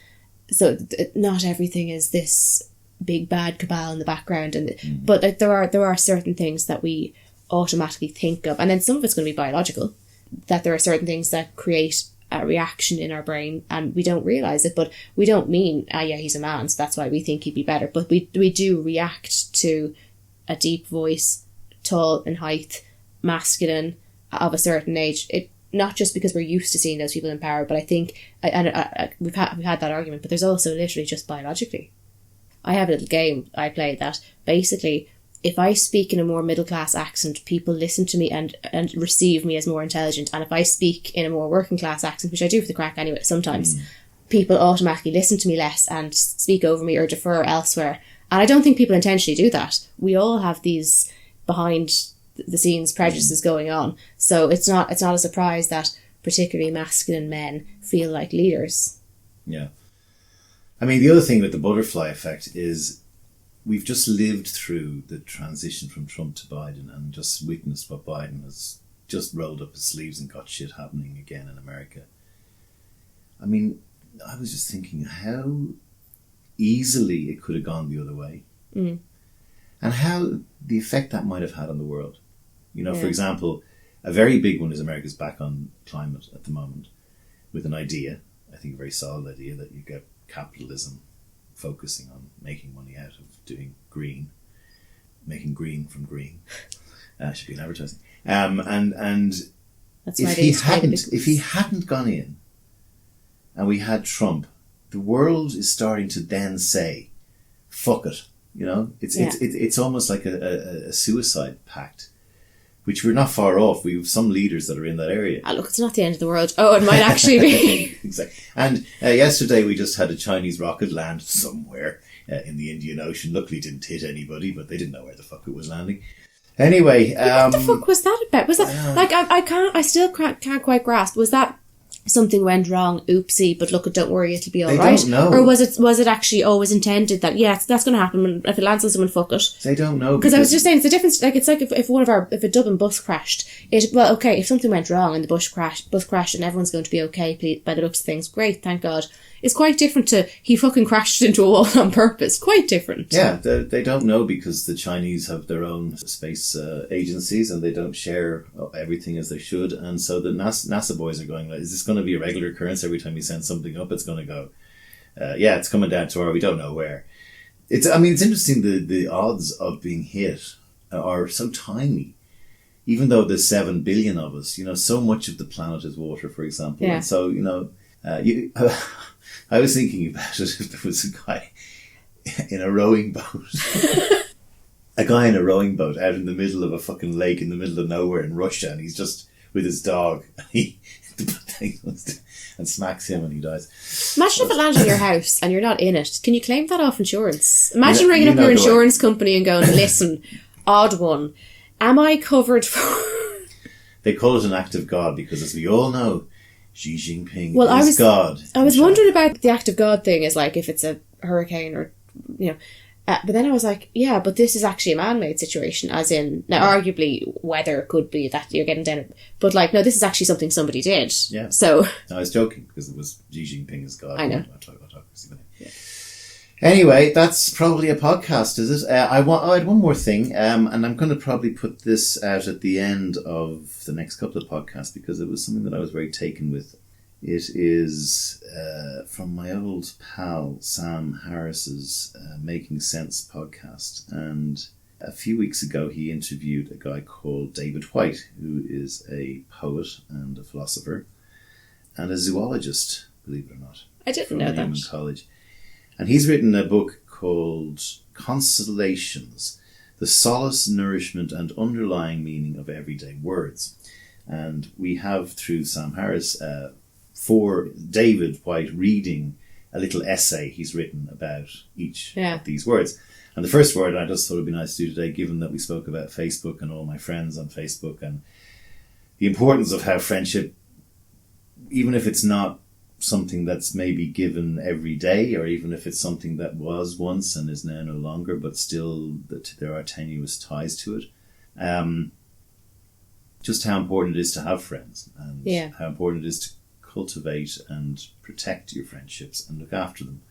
so not everything is this big bad cabal in the background. But like, there are certain things that we automatically think of. And then some of it's going to be biological. That there are certain things that create a reaction in our brain and we don't realise it, but we don't mean, he's a man, so that's why we think he'd be better. But we do react to a deep voice, tall in height, masculine, of a certain age. It not just because we're used to seeing those people in power, but I think, we've had that argument, but there's also literally just biologically. I have a little game I play that basically, if I speak in a more middle-class accent, people listen to me and receive me as more intelligent. And if I speak in a more working-class accent, which I do for the crack anyway sometimes, people automatically listen to me less and speak over me or defer elsewhere. And I don't think people intentionally do that. We all have these behind-the-scenes prejudices going on. So it's not a surprise that particularly masculine men feel like leaders. Yeah. I mean, the other thing with the butterfly effect is we've just lived through the transition from Trump to Biden and just witnessed what Biden has just rolled up his sleeves and got shit happening again in America. I mean, I was just thinking how easily it could have gone the other way. And how the effect that might have had on the world. You know, for example, a very big one is America's back on climate at the moment with an idea, I think a very solid idea, that you get capitalism focusing on making money out of doing green, making green from green. Should be an advertising. And that's if he hadn't gone in and we had Trump, the world is starting to then say, fuck it. You know, it's almost like a suicide pact, which we're not far off. We have some leaders that are in that area. Look, it's not the end of the world. Oh, it might actually be. Exactly. And yesterday we just had a Chinese rocket land somewhere in the Indian Ocean. Luckily it didn't hit anybody, but they didn't know where the fuck it was landing. Anyway. What the fuck was that about? Was that, like, I still can't quite grasp. Was that something went wrong, oopsie, but look, don't worry, it'll be all right? They don't know. Or was it actually always intended that, that's going to happen, if it lands on someone, fuck it? They don't know. Because I was just saying, it's the difference, like, it's like if a Dublin bus crashed, if something went wrong and the bus crashed and everyone's going to be okay, by the looks of things, great, thank God. It's quite different to, he fucking crashed into a wall on purpose. Quite different. Yeah, they don't know because the Chinese have their own space agencies and they don't share everything as they should. And so the NASA boys are going, like, is this going to be a regular occurrence? Every time you send something up, it's going to go, it's coming down tomorrow, we don't know where. It's interesting, the odds of being hit are so tiny. Even though there's 7 billion of us, you know, so much of the planet is water, for example. Yeah. And so, you know, I was thinking about it if there was a guy in a rowing boat. A guy in a rowing boat out in the middle of a fucking lake in the middle of nowhere in Russia, and he's just with his dog. And smacks him and he dies. Imagine if it landed in your house and you're not in it. Can you claim that off insurance? Imagine ringing up your insurance company and going, listen, odd one, am I covered for... They call it an act of God because, as we all know, Xi Jinping is God. I was wondering about the act of God thing, is like if it's a hurricane or, you know. But then I was like, yeah, but this is actually a man-made situation, as in, now arguably weather could be that you're getting down, but like, no, this is actually something somebody did. Yeah. So. No, I was joking because it was Xi Jinping is God. I know. Yeah. Anyway, that's probably a podcast, is it? I had one more thing, and I'm going to probably put this out at the end of the next couple of podcasts because it was something that I was very taken with. It is from my old pal Sam Harris's Making Sense podcast, and A few weeks ago, he interviewed a guy called David Whyte, who is a poet and a philosopher and a zoologist, believe it or not. I didn't from know Newman that. College. And he's written a book called Consolations, The Solace, Nourishment and Underlying Meaning of Everyday Words. And we have, through Sam Harris, for David Whyte reading a little essay he's written about each of these words. And the first word I just thought it would be nice to do today, given that we spoke about Facebook and all my friends on Facebook and the importance of how friendship, even if it's not something that's maybe given every day, or even if it's something that was once and is now no longer, but still that there are tenuous ties to it. Just how important it is to have friends, and how important it is to cultivate and protect your friendships and look after them.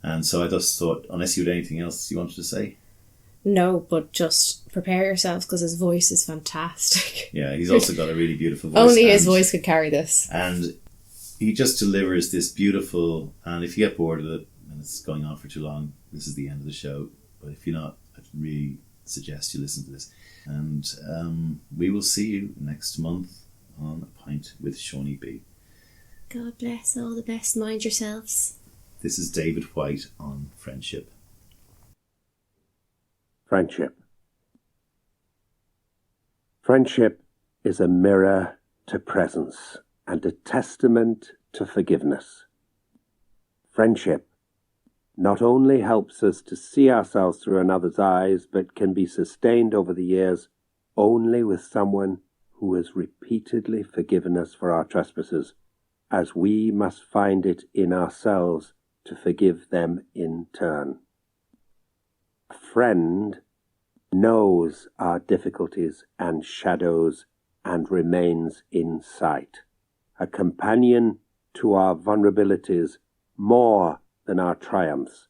And so I just thought, unless you had anything else you wanted to say? No, but just prepare yourselves, because his voice is fantastic. Yeah, he's also got a really beautiful voice. Only his voice could carry this. And he just delivers this beautiful, and if you get bored of it and it's going on for too long, this is the end of the show. But if you're not, I'd really suggest you listen to this. And we will see you next month on A Pint with Seaniebee. God bless, all the best, mind yourselves. This is David Whyte on friendship. Friendship. Friendship is a mirror to presence and a testament to forgiveness. Friendship not only helps us to see ourselves through another's eyes, but can be sustained over the years only with someone who has repeatedly forgiven us for our trespasses, as we must find it in ourselves to forgive them in turn. A friend knows our difficulties and shadows and remains in sight. A companion to our vulnerabilities more than our triumphs,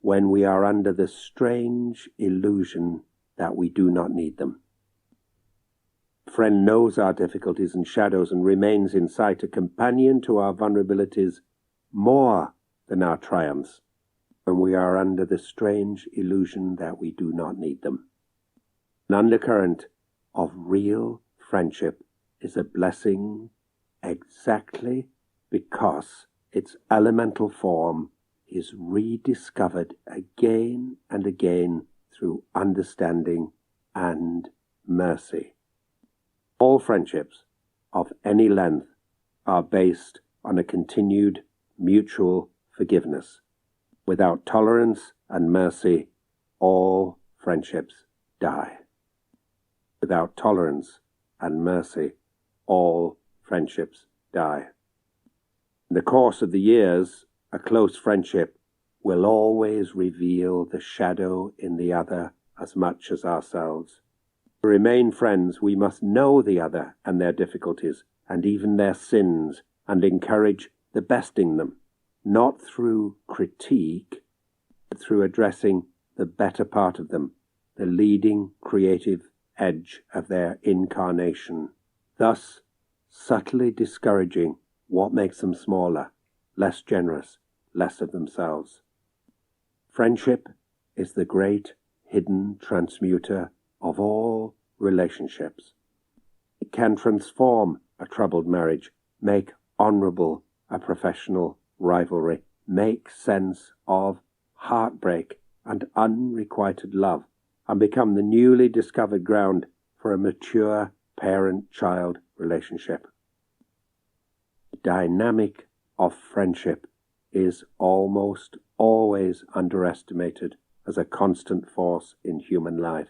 when we are under the strange illusion that we do not need them. A friend knows our difficulties and shadows and remains in sight, a companion to our vulnerabilities more than our triumphs, when we are under the strange illusion that we do not need them. An undercurrent of real friendship is a blessing exactly because its elemental form is rediscovered again and again through understanding and mercy. All friendships of any length are based on a continued mutual forgiveness. Without tolerance and mercy, all friendships die. Without tolerance and mercy, all friendships die. In the course of the years, a close friendship will always reveal the shadow in the other as much as ourselves. To remain friends, we must know the other and their difficulties, and even their sins, and encourage the best in them, not through critique, but through addressing the better part of them, the leading creative edge of their incarnation, thus subtly discouraging what makes them smaller, less generous, less of themselves. Friendship is the great hidden transmuter of all relationships. It can transform a troubled marriage, make honourable a professional rivalry, make sense of heartbreak and unrequited love, and become the newly discovered ground for a mature parent-child relationship. The dynamic of friendship is almost always underestimated as a constant force in human life.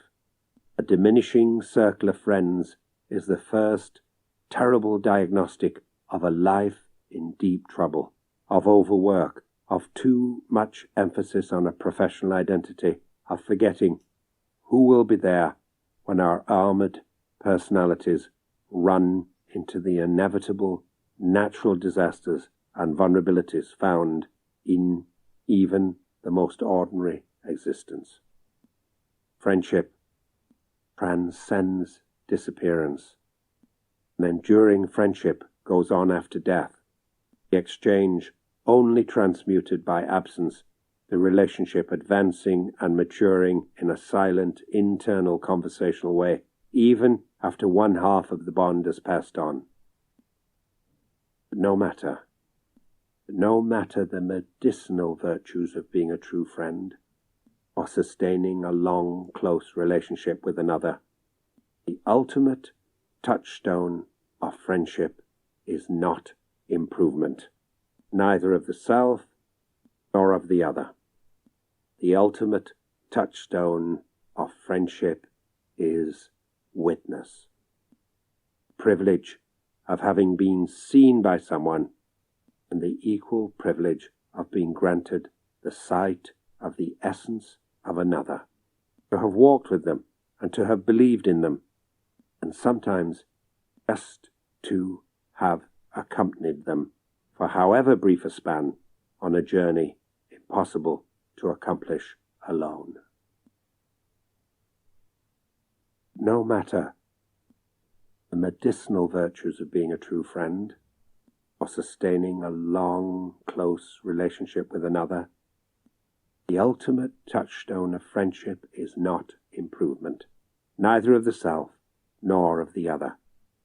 A diminishing circle of friends is the first terrible diagnostic of a life in deep trouble, of overwork, of too much emphasis on a professional identity, of forgetting who will be there when our armoured personalities run into the inevitable natural disasters and vulnerabilities found in even the most ordinary existence. Friendship transcends disappearance. An enduring friendship goes on after death. The exchange, only transmuted by absence, the relationship advancing and maturing in a silent, internal conversational way, even after one half of the bond has passed on. But no matter the medicinal virtues of being a true friend, or sustaining a long, close relationship with another, the ultimate touchstone of friendship is not improvement, neither of the self nor of the other. The ultimate touchstone of friendship is witness. Privilege of having been seen by someone, and the equal privilege of being granted the sight of the essence of another, to have walked with them and to have believed in them, and sometimes just to have accompanied them for however brief a span on a journey impossible to accomplish alone. No matter the medicinal virtues of being a true friend, or sustaining a long, close relationship with another, the ultimate touchstone of friendship is not improvement, neither of the self nor of the other.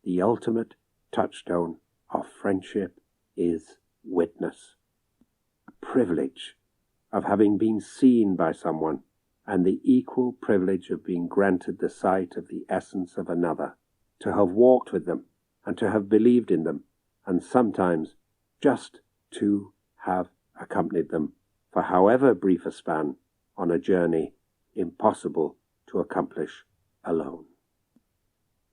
The ultimate touchstone of friendship is witness. The privilege of having been seen by someone, and the equal privilege of being granted the sight of the essence of another, to have walked with them and to have believed in them, and sometimes just to have accompanied them for however brief a span on a journey impossible to accomplish alone.